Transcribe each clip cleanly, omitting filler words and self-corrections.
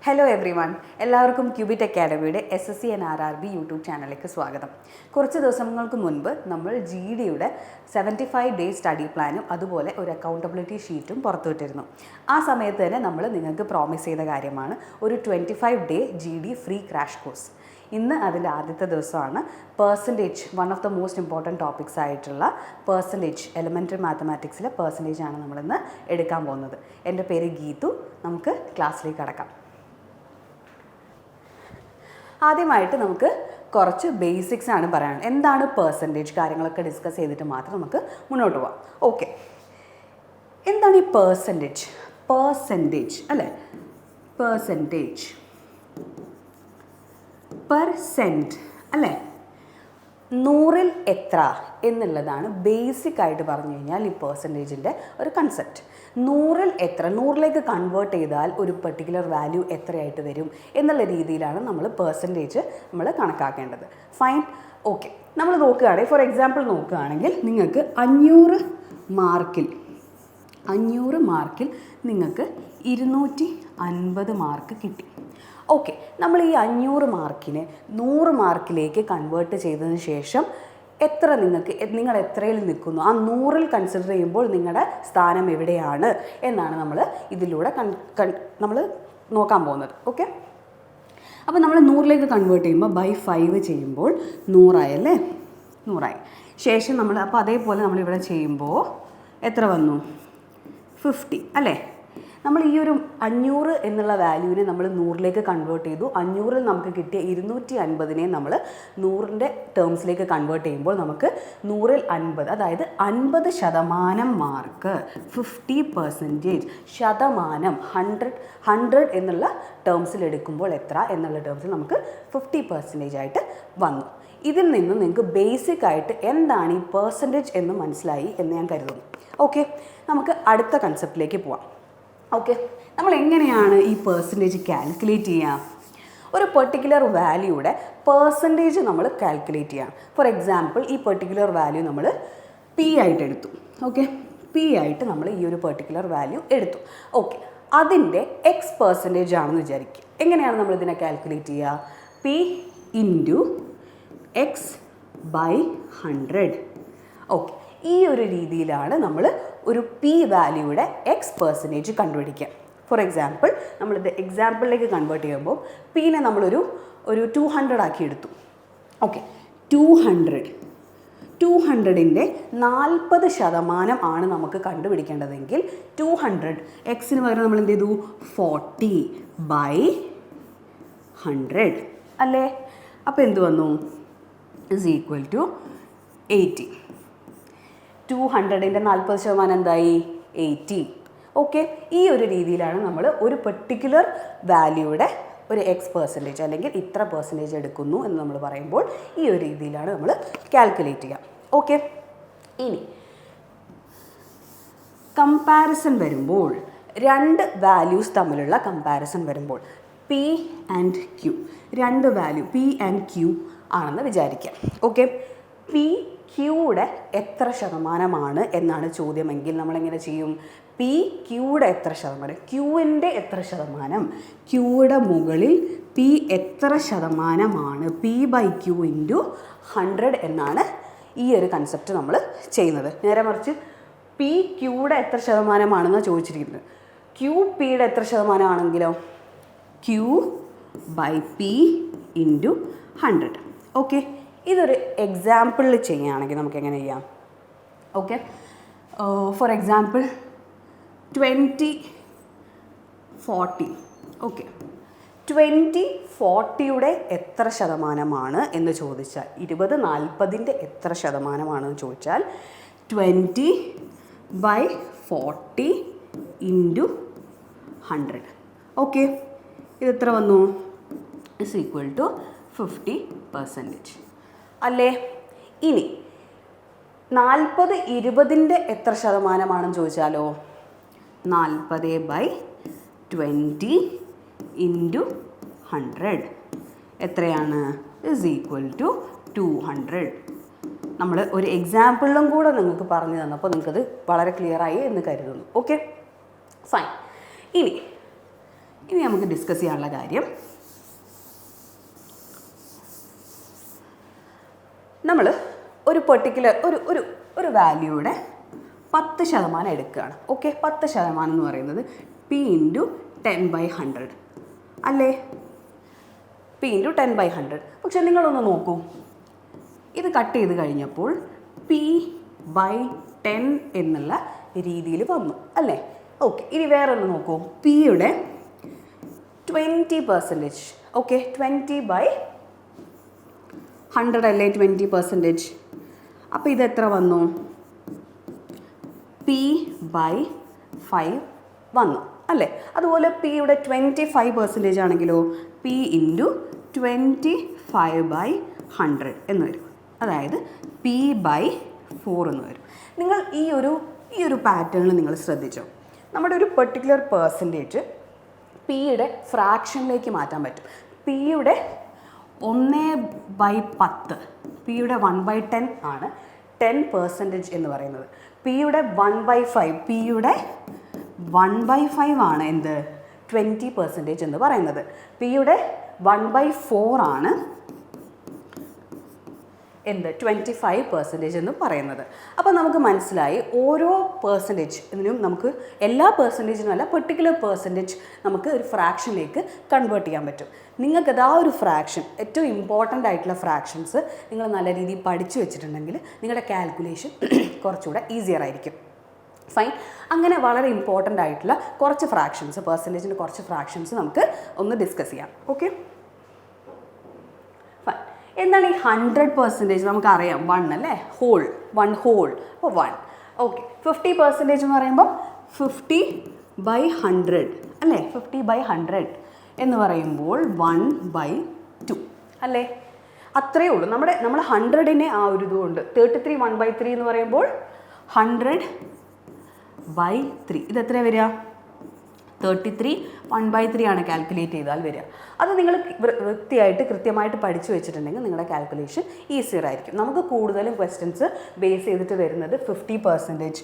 Hello everyone, എല്ലാവർക്കും Qubit അക്കാഡമിയുടെ SSC and RRB YouTube ചാനലിലേക്ക് സ്വാഗതം. കുറച്ച് ദിവസങ്ങൾക്ക് മുൻപ് നമ്മൾ GDയുടെ 75 ഡേ സ്റ്റഡി പ്ലാനും അതുപോലെ ഒരു അക്കൗണ്ടബിലിറ്റി ഷീറ്റും പുറത്തുവിട്ടിരുന്നു. ആ സമയത്ത് തന്നെ നമ്മൾ നിങ്ങൾക്ക് പ്രോമിസ് ചെയ്ത കാര്യമാണ് ഒരു 25 day GD free crash course. ഇന്ന് അതിൻ്റെ ആദ്യത്തെ ദിവസമാണ്. Percentage, one of the most important topics ആയിട്ടുള്ള പെർസെൻറ്റേജ്, എലിമെൻ്ററി മാത്തമാറ്റിക്സിലെ പെർസെൻറ്റേജ് ആണ് നമ്മളിന്ന് എടുക്കാൻ പോകുന്നത്. എൻ്റെ പേര് ഗീതു. നമുക്ക് ക്ലാസ്സിലേക്ക് കടക്കാം. ആദ്യമായിട്ട് നമുക്ക് കുറച്ച് ബേസിക്സ് ആണ് പറയാനുള്ളത്. എന്താണ് പെർസെൻറ്റേജ്, കാര്യങ്ങളൊക്കെ ഡിസ്കസ് ചെയ്തിട്ട് മാത്രം നമുക്ക് മുന്നോട്ട് പോകാം. ഓക്കെ, എന്താണ് ഈ പെർസെൻറ്റേജ്? പെർസെൻറ്റേജ് അല്ലേ, പെർസെൻറ്റേജ്, പെർസെൻറ്റ് അല്ലേ, നൂറിൽ എത്ര എന്നുള്ളതാണ് ബേസിക് ആയിട്ട് പറഞ്ഞു കഴിഞ്ഞാൽ ഈ പെർസെൻറ്റേജിൻ്റെ ഒരു കൺസെപ്റ്റ്. നൂറിൽ എത്ര, നൂറിലേക്ക് കൺവേർട്ട് ചെയ്താൽ ഒരു പെർട്ടിക്കുലർ വാല്യൂ എത്രയായിട്ട് വരും എന്നുള്ള രീതിയിലാണ് നമ്മൾ പെർസെൻറ്റേജ് നമ്മൾ കണക്കാക്കേണ്ടത്. Fine, okay. നമ്മൾ നോക്കുകയാണെങ്കിൽ, ഫോർ എക്സാമ്പിൾ നോക്കുകയാണെങ്കിൽ, നിങ്ങൾക്ക് 500 മാർക്കിൽ നിങ്ങൾക്ക് 250 മാർക്ക് കിട്ടി. ഓക്കെ, നമ്മൾ ഈ 500 മാർക്കിനെ 100 മാർക്കിലേക്ക് കൺവേർട്ട് ചെയ്തതിന് ശേഷം നിങ്ങൾ എത്രയിൽ നിൽക്കുന്നു, ആ 100ൽ കൺസിഡർ ചെയ്യുമ്പോൾ നിങ്ങളുടെ സ്ഥാനം എവിടെയാണ് എന്നാണ് നമ്മൾ ഇതിലൂടെ നമ്മൾ നോക്കാൻ പോകുന്നത്. ഓക്കെ, അപ്പോൾ നമ്മൾ 100ലേക്ക് കൺവേർട്ട് ചെയ്യുമ്പോൾ ബൈ 5 ചെയ്യുമ്പോൾ 100 അല്ലേ, 100 ശേഷം നമ്മൾ അപ്പോൾ അതേപോലെ നമ്മളിവിടെ ചെയ്യുമ്പോൾ എത്ര വന്നു? 50 അല്ലേ. നമ്മൾ ഈ ഒരു 500 എന്നുള്ള വാല്യൂവിനെ നമ്മൾ 100ലേക്ക് കൺവേർട്ട് ചെയ്തു. 500ൽ നമുക്ക് കിട്ടിയ 250നെ നമ്മൾ 100ൻ്റെ ടേംസിലേക്ക് കൺവേർട്ട് ചെയ്യുമ്പോൾ നമുക്ക് 100ൽ 50, അതായത് 50% മാർക്ക്, 50%, ശതമാനം, 100 എന്നുള്ള ടേംസിൽ എടുക്കുമ്പോൾ എത്ര എന്നുള്ള ടേംസിൽ നമുക്ക് 50% ആയിട്ട് വന്നു. ഇതിൽ നിന്ന് നിങ്ങൾക്ക് ബേസിക് ആയിട്ട് എന്താണ് ഈ പെർസെൻറ്റേജ് എന്ന് മനസ്സിലായി എന്ന് ഞാൻ കരുതുന്നു. ഓക്കെ, നമുക്ക് അടുത്ത കൺസെപ്റ്റിലേക്ക് പോവാം. ഓക്കെ, നമ്മൾ എങ്ങനെയാണ് ഈ പെർസെൻറ്റേജ് കാൽക്കുലേറ്റ് ചെയ്യുക? ഒരു പെർട്ടിക്കുലർ വാല്യൂയുടെ പെർസെൻറ്റേജ് നമ്മൾ കാൽക്കുലേറ്റ് ചെയ്യാം. ഫോർ എക്സാമ്പിൾ, ഈ പെർട്ടിക്കുലർ വാല്യൂ നമ്മൾ P ആയിട്ട് എടുത്തു. ഓക്കെ, P ആയിട്ട് നമ്മൾ ഈ ഒരു പെർട്ടിക്കുലർ വാല്യൂ എടുത്തു. ഓക്കെ, അതിൻ്റെ X% ആണെന്ന് വിചാരിക്കുക. എങ്ങനെയാണ് നമ്മൾ ഇതിനെ കാൽക്കുലേറ്റ് ചെയ്യുക? P into X/100. ഓക്കെ, ഈ ഒരു രീതിയിലാണ് നമ്മൾ ഒരു P വാല്യൂയുടെ X% കണ്ടുപിടിക്കുക. ഫോർ എക്സാമ്പിൾ, നമ്മളിത് എക്സാമ്പിളിലേക്ക് കൺവേർട്ട് ചെയ്യുമ്പോൾ Pനെ നമ്മളൊരു 200 ആക്കി എടുത്തു. ഓക്കെ, 200ൻ്റെ 40% ആണ് നമുക്ക് കണ്ടുപിടിക്കേണ്ടതെങ്കിൽ 200 Xന് പകരം നമ്മൾ എന്ത് ചെയ്തു? 40/100 അല്ലേ. അപ്പോൾ എന്ത് വന്നു? Is equal to 80. 200ൻ്റെ 40% എന്തായി? 80. ഓക്കെ, ഈ ഒരു രീതിയിലാണ് നമ്മൾ ഒരു പെർട്ടിക്കുലർ വാല്യൂയുടെ ഒരു X% അല്ലെങ്കിൽ ഇത്ര പെർസെൻറ്റേജ് എടുക്കുന്നു എന്ന് നമ്മൾ പറയുമ്പോൾ ഈ ഒരു രീതിയിലാണ് നമ്മൾ കാൽക്കുലേറ്റ് ചെയ്യുക. ഓക്കെ, ഇനി കമ്പാരിസൺ വരുമ്പോൾ, രണ്ട് വാല്യൂസ് തമ്മിലുള്ള കമ്പാരിസൺ വരുമ്പോൾ P ആൻഡ് Q, രണ്ട് വാല്യൂ P ആൻഡ് Q ആണെന്ന് വിചാരിക്കാം. ഓക്കെ, P Qയുടെ എത്ര ശതമാനമാണ് എന്നാണ് ചോദ്യമെങ്കിൽ നമ്മളെങ്ങനെ ചെയ്യും? P Qയുടെ എത്ര ശതമാനം, Qൻ്റെ എത്ര ശതമാനം, Qയുടെ മുകളിൽ P എത്ര ശതമാനമാണ്, P/Q ഇൻറ്റു 100 എന്നാണ് ഈ ഒരു കൺസെപ്റ്റ് നമ്മൾ ചെയ്യുന്നത്. നേരെ മറിച്ച് P Qയുടെ എത്ര ശതമാനമാണെന്നാണ് ചോദിച്ചിരിക്കുന്നത്. Q Pയുടെ എത്ര ശതമാനമാണെങ്കിലോ Q/P ഇൻറ്റു 100. ഓക്കെ, ഇതൊരു എക്സാമ്പിളിൽ ചെയ്യുകയാണെങ്കിൽ നമുക്ക് എങ്ങനെ ചെയ്യാം? Okay, for example 20/40. ഓക്കെ, 20/40യുടെ എത്ര ശതമാനമാണ് എന്ന് ചോദിച്ചാൽ, 20/40ൻ്റെ എത്ര ശതമാനമാണെന്ന് ചോദിച്ചാൽ 20/40 ഇൻറ്റു 100. ഓക്കെ, ഇതെത്ര വന്നു? ഇസ് ഈക്വൽ ടു 50% അല്ലേ. ഇനി 40/20ൻ്റെ എത്ര ശതമാനമാണെന്ന് ചോദിച്ചാലോ? 40/20 ഇൻറ്റു 100 എത്രയാണ്? Is equal to 200. നമ്മൾ ഒരു എക്സാമ്പിളിലും കൂടെ നിങ്ങൾക്ക് പറഞ്ഞു തന്നപ്പോൾ നിങ്ങൾക്കത് വളരെ ക്ലിയറായി എന്ന് കരുതുന്നു. Okay, fine. ഇനി ഇനി നമുക്ക് ഡിസ്കസ് ചെയ്യാനുള്ള കാര്യം, നമ്മൾ ഒരു പെർട്ടിക്കുലർ ഒരു വാല്യൂയുടെ 10% എടുക്കുകയാണ്. ഓക്കെ, 10% എന്ന് പറയുന്നത് P ഇൻറ്റു 10/100 അല്ലേ? P into 10/100. പക്ഷെ നിങ്ങളൊന്ന് നോക്കൂ, ഇത് കട്ട് ചെയ്ത് കഴിഞ്ഞപ്പോൾ P/10 എന്നുള്ള രീതിയിൽ വന്നു അല്ലേ? ഓക്കെ, ഇനി വേറെ ഒന്ന് നോക്കൂ, പിയുടെ 20%. ഓക്കെ, 20/100 അല്ലേ 20%? അപ്പോൾ ഇത് എത്ര വന്നു? P/5 വന്നു അല്ലേ? അതുപോലെ പിയുടെ 25% ആണെങ്കിലോ P ഇൻറ്റു 25/100 എന്ന് വരും. അതായത് P/4 എന്ന് വരും. നിങ്ങൾ ഈ ഒരു പാറ്റേണിൽ നിങ്ങൾ ശ്രദ്ധിച്ചോ, നമ്മുടെ ഒരു പെർട്ടിക്കുലർ പെർസെൻറ്റേജ് പിയുടെ ഫ്രാക്ഷനിലേക്ക് മാറ്റാൻ പറ്റും. പിയുടെ 1/10, പിയുടെ 1/10 ആണ് 10% എന്ന് പറയുന്നത്. പിയുടെ 1/5, പിയുടെ 1/5 ആണ് എന്ത് 20% എന്ന് പറയുന്നത്. പിയുടെ 1/4 ആണ് എന്ത് 25% എന്ന് പറയുന്നത്. അപ്പോൾ നമുക്ക് മനസ്സിലായി, ഓരോ പെർസെൻറ്റേജിനും നമുക്ക് എല്ലാ പെർസെൻറ്റേജിനും അല്ല, പെർട്ടിക്കുലർ പെർസെൻറ്റേജ് നമുക്ക് ഒരു ഫ്രാക്ഷനിലേക്ക് കൺവേർട്ട് ചെയ്യാൻ പറ്റും. നിങ്ങൾക്കത് ആ ഒരു ഫ്രാക്ഷൻ, ഏറ്റവും ഇമ്പോർട്ടൻ്റ് ആയിട്ടുള്ള ഫ്രാക്ഷൻസ് നിങ്ങൾ നല്ല രീതിയിൽ പഠിച്ചു വെച്ചിട്ടുണ്ടെങ്കിൽ നിങ്ങളുടെ കാൽക്കുലേഷൻ കുറച്ചുകൂടെ ഈസിയർ ആയിരിക്കും. ഫൈൻ. അങ്ങനെ വളരെ ഇമ്പോർട്ടൻ്റ് ആയിട്ടുള്ള കുറച്ച് ഫ്രാക്ഷൻസ്, പെർസെൻറ്റേജിൻ്റെ കുറച്ച് ഫ്രാക്ഷൻസ് നമുക്ക് ഒന്ന് ഡിസ്കസ് ചെയ്യാം. Okay, fine. എന്താണ് ഈ 100%? നമുക്കറിയാം 1 അല്ലേ, ഹോൾ, 1 ഹോൾ, അപ്പോൾ 1. ഓക്കെ, 50% എന്ന് പറയുമ്പോൾ 50/100 അല്ലേ? 50/100 എന്ന് പറയുമ്പോൾ 1/2 അല്ലേ? അത്രയേ ഉള്ളൂ. നമ്മൾ 100നെ ആ ഒരു ഇതുകൊണ്ട് 33 1/3 എന്ന് പറയുമ്പോൾ 100/3. ഇതെത്ര വരിക? 33 1/3 ആണ് കാൽക്കുലേറ്റ് ചെയ്താൽ വരിക. അത് നിങ്ങൾ വൃത്തിയായിട്ട് കൃത്യമായിട്ട് പഠിച്ചു വെച്ചിട്ടുണ്ടെങ്കിൽ നിങ്ങളുടെ കാൽക്കുലേഷൻ ഈസിയർ ആയിരിക്കും. നമുക്ക് കൂടുതലും ക്വസ്റ്റ്യൻസ് ബേസ് ചെയ്തിട്ട് വരുന്നത് 50%,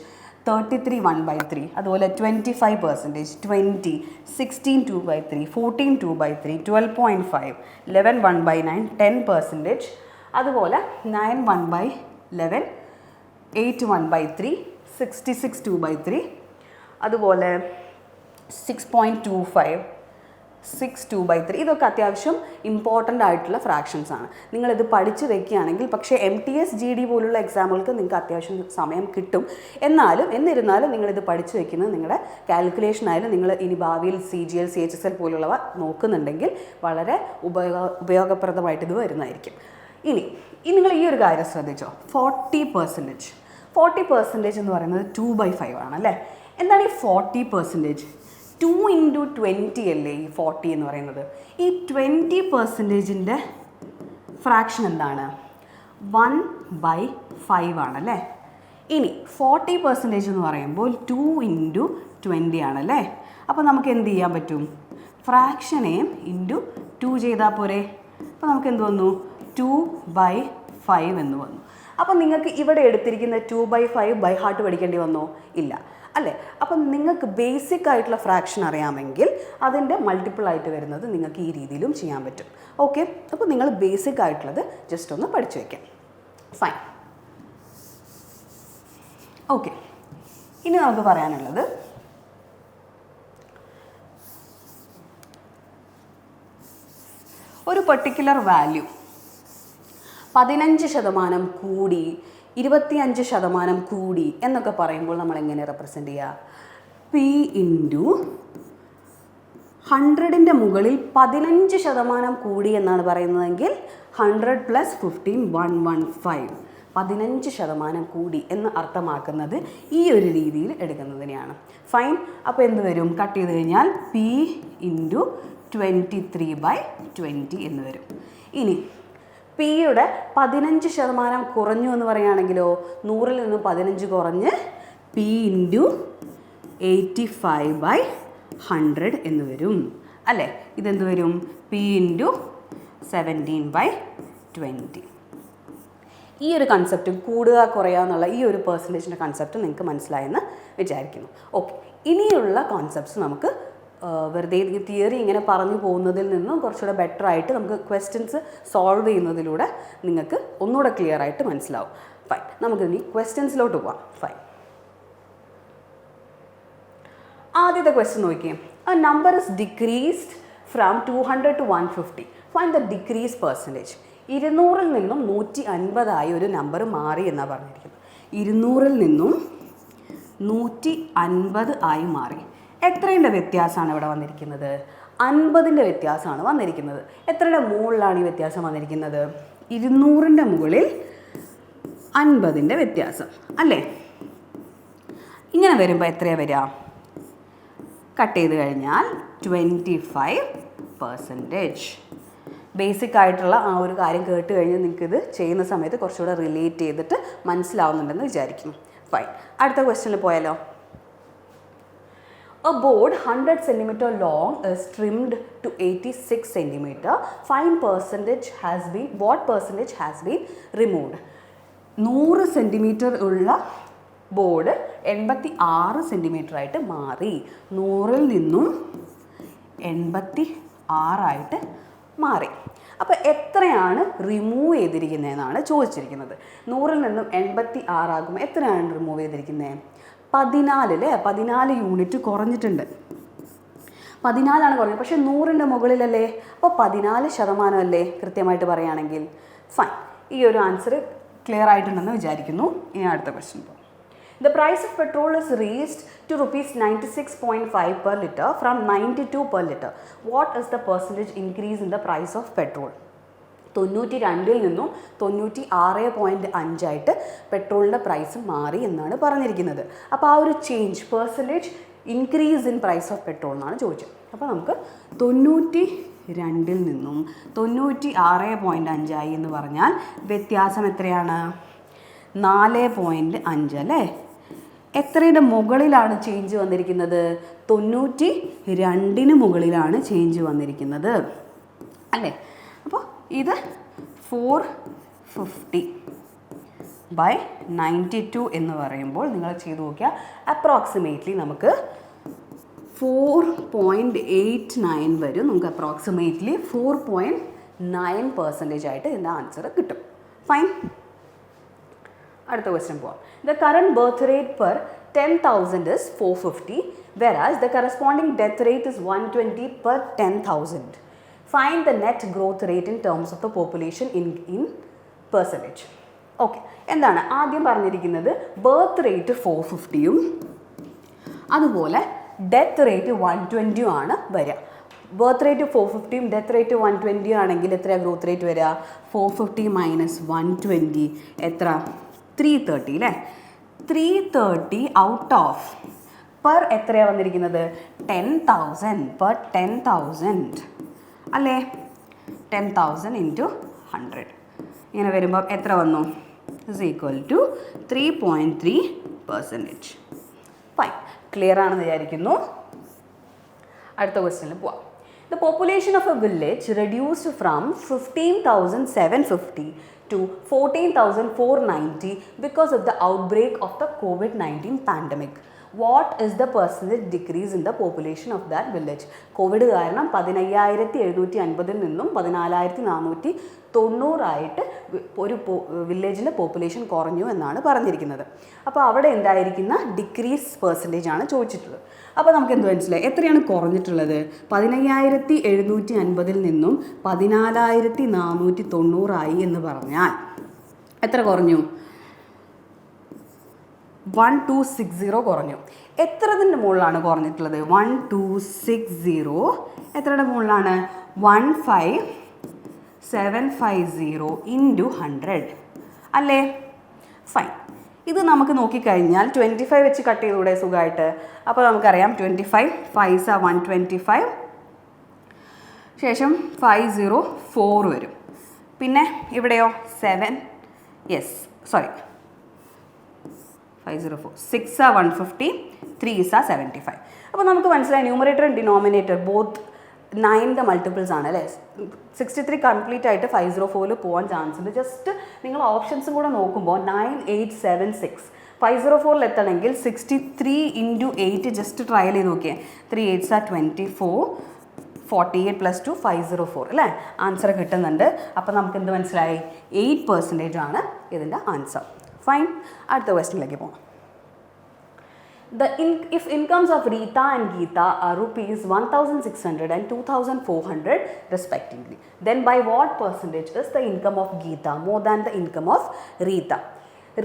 33 1/3, അതുപോലെ 25%, 20, 16 2/3, 14 2/3, 12.5, 11 1/9, 10%, അതുപോലെ 9 1/11, 8 1/3, 66 2/3, അതുപോലെ 6.25, 6 2/3. ഇതൊക്കെ അത്യാവശ്യം ഇമ്പോർട്ടൻ്റ് ആയിട്ടുള്ള ഫ്രാക്ഷൻസ് ആണ്. നിങ്ങളിത് പഠിച്ചു വെക്കുകയാണെങ്കിൽ, പക്ഷേ MTS GD പോലുള്ള എക്സാമുകൾക്ക് നിങ്ങൾക്ക് അത്യാവശ്യം സമയം കിട്ടും. എന്നിരുന്നാലും നിങ്ങളിത് പഠിച്ചു വെക്കുന്നത് നിങ്ങളുടെ കാൽക്കുലേഷൻ ആയാലും നിങ്ങൾ ഇനി ഭാവിയിൽ CGL CHSL പോലുള്ളവ നോക്കുന്നുണ്ടെങ്കിൽ വളരെ ഉപയോഗപ്രദമായിട്ട് ഇത് വരുന്നതായിരിക്കും. ഇനി നിങ്ങൾ ഈ ഒരു കാര്യം ശ്രദ്ധിച്ചോ, 40% എന്ന് പറയുന്നത് 2/5 ആണ് അല്ലേ? എന്താണ് ഈ 40%? 2 × 20 അല്ലേ ഈ 40 എന്ന് പറയുന്നത്? ഈ 20%ൻ്റെ ഫ്രാക്ഷൻ എന്താണ്? 1/5 ആണല്ലേ? ഇനി 40% എന്ന് പറയുമ്പോൾ 2 × 20 ആണല്ലേ? അപ്പോൾ നമുക്ക് എന്ത് ചെയ്യാൻ പറ്റും? ഫ്രാക്ഷനെയും ഇൻറ്റു 2 ചെയ്താൽ പോരെ? അപ്പോൾ നമുക്ക് എന്ത് വന്നു? 2/5 എന്ന് വന്നു. അപ്പോൾ നിങ്ങൾക്ക് ഇവിടെ എടുത്തിരിക്കുന്ന 2/5 ബൈ ഹാർട്ട് പഠിക്കേണ്ടി വന്നോ? ഇല്ല അല്ലേ? അപ്പം നിങ്ങൾക്ക് ബേസിക് ആയിട്ടുള്ള ഫ്രാക്ഷൻ അറിയാമെങ്കിൽ അതിൻ്റെ മൾട്ടിപ്പിൾ ആയിട്ട് വരുന്നത് നിങ്ങൾക്ക് ഈ രീതിയിലും ചെയ്യാൻ പറ്റും. ഓക്കെ, അപ്പോൾ നിങ്ങൾ ബേസിക് ആയിട്ടുള്ളത് ജസ്റ്റ് ഒന്ന് പഠിച്ചു വയ്ക്കാം. ഫൈൻ. ഓക്കെ, ഇനി നമുക്ക് പറയാനുള്ളത് ഒരു പെർട്ടിക്കുലർ വാല്യൂ 15% കൂടി, 25% കൂടി എന്നൊക്കെ പറയുമ്പോൾ നമ്മൾ എങ്ങനെ റെപ്രസെൻ്റ് ചെയ്യുക? P ഇൻറ്റു 100ൻ്റെ മുകളിൽ 15% കൂടി എന്നാണ് പറയുന്നതെങ്കിൽ 100 + 15 115, 15% കൂടി എന്ന് അർത്ഥമാക്കുന്നത് ഈ ഒരു രീതിയിൽ എടുക്കുന്നതിനെയാണ്. ഫൈൻ. അപ്പോൾ എന്ത് വരും? കട്ട് ചെയ്ത് കഴിഞ്ഞാൽ P ഇൻറ്റു 23/20 എന്ന് വരും. ഇനി പിയുടെ 15% കുറഞ്ഞു എന്ന് പറയുകയാണെങ്കിലോ, 100ൽ നിന്ന് 15 കുറഞ്ഞ് P ഇൻറ്റു 85/100 എന്ന് വരും അല്ലേ? ഇതെന്ത് വരും? P into 17/20. ഈ ഒരു കൺസെപ്റ്റ്, കൂടുക കുറയുക എന്നുള്ള ഈ ഒരു പെർസെൻറ്റേജിൻ്റെ കൺസെപ്റ്റ് നിങ്ങൾക്ക് മനസ്സിലായെന്ന് വിചാരിക്കുന്നു. ഓക്കെ, ഇനിയുള്ള കോൺസെപ്റ്റ്സ് നമുക്ക് വെറുതെ തിയറി ഇങ്ങനെ പറഞ്ഞു പോകുന്നതിൽ നിന്നും കുറച്ചുകൂടെ ബെറ്റർ ആയിട്ട് നമുക്ക് ക്വസ്റ്റ്യൻസ് സോൾവ് ചെയ്യുന്നതിലൂടെ നിങ്ങൾക്ക് ഒന്നുകൂടെ ക്ലിയർ ആയിട്ട് മനസ്സിലാവും. ഫൈൻ, നമുക്ക് ഇനി ക്വസ്റ്റ്യൻസിലോട്ട് പോവാം. ഫൈൻ, ആദ്യത്തെ ക്വസ്റ്റ്യൻ നോക്കിയേ. A number is decreased from 200 to 150. Find the decrease percentage. 200-ൽ നിന്നും 150 ഒരു നമ്പർ മാറി എന്നാണ് പറഞ്ഞിരിക്കുന്നത്. 200-ൽ നിന്നും 150 മാറി. എത്രയുടെ വ്യത്യാസമാണ് ഇവിടെ വന്നിരിക്കുന്നത്? 50-ൻ്റെ വ്യത്യാസമാണ് വന്നിരിക്കുന്നത്. എത്രയുടെ മുകളിലാണ് ഈ വ്യത്യാസം വന്നിരിക്കുന്നത്? 200-ൻ്റെ മുകളിൽ 50-ൻ്റെ വ്യത്യാസം അല്ലേ? ഇങ്ങനെ വരുമ്പോൾ എത്രയാണ് വരിക? കട്ട് ചെയ്ത് കഴിഞ്ഞാൽ 25%. ബേസിക് ആയിട്ടുള്ള ആ ഒരു കാര്യം കേട്ട് കഴിഞ്ഞ് നിങ്ങൾക്കിത് ചെയ്യുന്ന സമയത്ത് കുറച്ചുകൂടെ റിലേറ്റ് ചെയ്തിട്ട് മനസ്സിലാവുന്നുണ്ടെന്ന് വിചാരിക്കുന്നു. ഫൈൻ, അടുത്ത ക്വസ്റ്റ്യനിൽ പോയാലോ. A board 100 cm long is trimmed to 86 cm. What percentage has been removed? 100 centimetre ഉള്ള ബോർഡ് 86 സെൻറ്റിമീറ്റർ ആയിട്ട് മാറി. 100-ൽ നിന്നും 86 മാറി. അപ്പോൾ എത്രയാണ് റിമൂവ് ചെയ്തിരിക്കുന്നതെന്നാണ് ചോദിച്ചിരിക്കുന്നത്. 100-ൽ നിന്നും 86 ആകുമ്പോൾ എത്രയാണ് റിമൂവ് ചെയ്തിരിക്കുന്നത്? 14 അല്ലേ? 14 യൂണിറ്റ് കുറഞ്ഞിട്ടുണ്ട്. 14 കുറഞ്ഞത്, പക്ഷേ 100-ൻ്റെ മുകളിലല്ലേ? അപ്പോൾ 14% അല്ലേ കൃത്യമായിട്ട് പറയുകയാണെങ്കിൽ? ഫൈൻ, ഈ ഒരു ആൻസർ ക്ലിയർ ആയിട്ടുണ്ടെന്ന് വിചാരിക്കുന്നു. ഇനി അടുത്ത ക്വസ്റ്റ്യൻ പോകാം. The price of petrol is raised to rupees 96.5 per litre from 92 per litre. What is the percentage increase in the price of petrol? 92-ൽ നിന്നും 96.5 പെട്രോളിൻ്റെ പ്രൈസ് മാറി എന്നാണ് പറഞ്ഞിരിക്കുന്നത്. അപ്പോൾ ആ ഒരു change percentage increase in price of petrol എന്നാണ് ചോദിച്ചത്. അപ്പോൾ നമുക്ക് 92-ൽ നിന്നും 96.5 എന്ന് പറഞ്ഞാൽ വ്യത്യാസം എത്രയാണ്? 4.5 അല്ലേ? എത്രയുടെ മുകളിലാണ് ചേഞ്ച് വന്നിരിക്കുന്നത്? 92-ന് മുകളിലാണ് ചേഞ്ച് വന്നിരിക്കുന്നത് അല്ലേ? അപ്പോൾ ഇത് 450/92 എന്ന് പറയുമ്പോൾ നിങ്ങൾ ചെയ്ത് നോക്കിയാൽ അപ്രോക്സിമേറ്റ്ലി നമുക്ക് 4.89 വരും. നമുക്ക് അപ്രോക്സിമേറ്റ്ലി 4.9% ആയിട്ട് ഇതിൻ്റെ ആൻസർ കിട്ടും. ഫൈൻ, അടുത്ത ക്വസ്റ്റ്യൻ പോവാം. The current birth rate per 10,000 is 450, whereas the corresponding death rate is 120 per 10,000. Find the net growth rate in terms of the population in percentage. Okay, എന്താണ് ആദ്യം പറഞ്ഞിരിക്കുന്നത്? ബർത്ത് റേറ്റ് 450-യും അതുപോലെ death rate 120 ആണ് വരിക. Birth rate 450-യും death rate 120 ആണെങ്കിൽ എത്രയാണ് growth rate വരിക? 450 minus 120 എത്ര? 330 അല്ലേ? 330 ഔട്ട് ഓഫ് പെർ എത്രയാണ് വന്നിരിക്കുന്നത്? 10,000 പെർ 10,000 അല്ലേ? 10,000 ഇൻറ്റു 100 ഇങ്ങനെ വരുമ്പോൾ എത്ര വന്നു? Is equal to 3.3%. Fine, clear ആണെന്ന് വിചാരിക്കുന്നു. അടുത്ത ക്വസ്റ്റ്യനിൽ പോവാം. The population of a village reduced from 15,750 to 14,490 because of the outbreak of the COVID-19 pandemic. What is the percentage decrease in the population of that village? Covid കാരണം 15,750-ൽ നിന്നും 14,490 ഒരു വില്ലേജിൻ്റെ population കുറഞ്ഞു എന്നാണ് പറഞ്ഞിരിക്കുന്നത്. അപ്പോൾ അവിടെ എന്തായിരിക്കുന്ന ഡിക്രീസ് പെർസെൻറ്റേജ് ആണ് ചോദിച്ചിട്ടുള്ളത്. അപ്പോൾ നമുക്ക് എന്ത് മനസ്സിലായി? എത്രയാണ് കുറഞ്ഞിട്ടുള്ളത്? 15,750-ൽ നിന്നും 14,490 എന്ന് പറഞ്ഞാൽ എത്ര കുറഞ്ഞു? 1260 കുറഞ്ഞു. എത്രതിൻ്റെ മുകളിലാണ് കുറഞ്ഞിട്ടുള്ളത്? 1260 എത്രയുടെ മുകളിലാണ്? 15,750 ഇൻറ്റു 100 അല്ലേ? ഫൈൻ, ഇത് നമുക്ക് നോക്കിക്കഴിഞ്ഞാൽ 25 വെച്ച് കട്ട് ചെയ്തുകൂടെ സുഖമായിട്ട്? അപ്പോൾ നമുക്കറിയാം 25 5 125 ശേഷം 504 വരും. പിന്നെ ഇവിടെയോ 7 504 6 150 3 75. അപ്പോൾ നമുക്ക് മനസ്സിലായി numerator and denominator both 9 multiples ആണ് അല്ലേ? 63 കംപ്ലീറ്റ് ആയിട്ട് 504 പോകാൻ ചാൻസ് ഉണ്ട്. ജസ്റ്റ് നിങ്ങൾ ഓപ്ഷൻസും കൂടെ നോക്കുമ്പോൾ 9 8 7 6 504 എത്തണമെങ്കിൽ 63 ഇൻറ്റു 8 ജസ്റ്റ് ട്രയൽ ചെയ്ത് നോക്കിയേ. 3 8s are 24, 48 + 2 504 അല്ലേ? ആൻസർ കിട്ടുന്നുണ്ട്. അപ്പോൾ നമുക്ക് എന്ത് മനസ്സിലായി? 8% ആണ് ഇതിൻ്റെ ആൻസർ. ഫൈൻ. അടുത്ത ക്വസ്റ്റ്യനിലേക്ക് പോകാം. If incomes of Rita and Geeta are rupees 1,600 and 2,400 respectively, then by what percentage is the income of Geeta more than the income of Rita?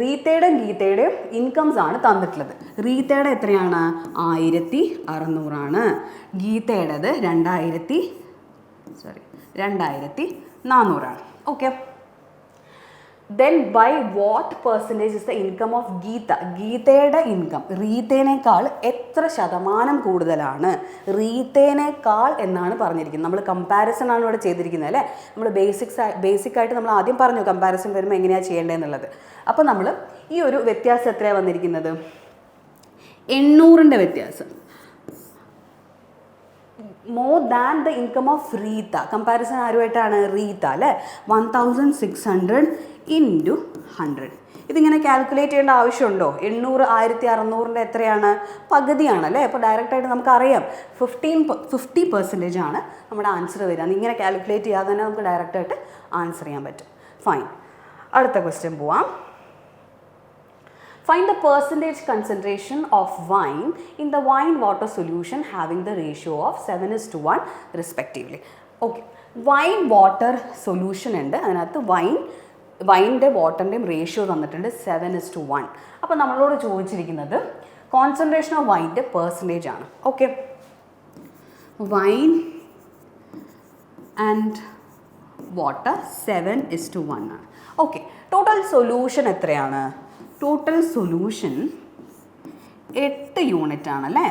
റീത്തയുടെയും ഗീതയുടെയും ഇൻകംസ് ആണ് തന്നിട്ടുള്ളത്. റീത്തയുടെ എത്രയാണ്? 1600 ആണ്. ഗീതയുടേത് 2400 ആണ്. Okay. Then by what percentage is the income of Geeta? ഗീതയുടെ ഇൻകം റീത്തേനേക്കാൾ എത്ര ശതമാനം കൂടുതലാണ്? റീത്തേനേക്കാൾ എന്നാണ് പറഞ്ഞിരിക്കുന്നത്. നമ്മൾ കമ്പാരിസൺ ആണ് ഇവിടെ ചെയ്തിരിക്കുന്നത് അല്ലേ? നമ്മൾ ബേസിക്കായിട്ട് നമ്മൾ ആദ്യം പറഞ്ഞു കമ്പാരിസൺ വരുമ്പോൾ എങ്ങനെയാണ് ചെയ്യേണ്ടതെന്നുള്ളത്. അപ്പോൾ നമ്മൾ ഈ ഒരു വ്യത്യാസം എത്രയാണ് വന്നിരിക്കുന്നത്? 800ൻ്റെ വ്യത്യാസം. More than the income of Rita. Comparison ആരുമായിട്ടാണ്? റീത്ത അല്ലേ? 1600 ഇൻറ്റു 100. ഇതിങ്ങനെ കാൽക്കുലേറ്റ് ചെയ്യേണ്ട ആവശ്യമുണ്ടോ? 800 1600ൻ്റെ എത്രയാണ്? പകുതിയാണ് അല്ലേ? അപ്പോൾ ഡയറക്റ്റായിട്ട് നമുക്കറിയാം 50% ആണ് നമ്മുടെ ആൻസർ വരിക. ഇങ്ങനെ കാൽക്കുലേറ്റ് ചെയ്യാതെ തന്നെ നമുക്ക് ഡയറക്റ്റായിട്ട് ആൻസർ ചെയ്യാൻ പറ്റും. ഫൈൻ. അടുത്ത ക്വസ്റ്റ്യൻ പോവാം. Find the percentage concentration of wine in the wine water solution having the ratio of 7:1 respectively. Okay. Wine water solution ഉണ്ട്. അതിനകത്ത് വൈൻ്റെ വാട്ടറിൻ്റെയും റേഷ്യോ തന്നിട്ടുണ്ട് 7:1. അപ്പോൾ നമ്മളോട് ചോദിച്ചിരിക്കുന്നത് കോൺസെൻട്രേഷൻ ഓഫ് വൈൻ്റെ പെർസെൻറ്റേജ് ആണ്. ഓക്കെ. വൈൻ ആൻഡ് വാട്ടർ 7:1 ആണ്. ഓക്കെ. ടോട്ടൽ സൊല്യൂഷൻ എത്രയാണ്? Total solution 8 unit ആണ് അല്ലേ?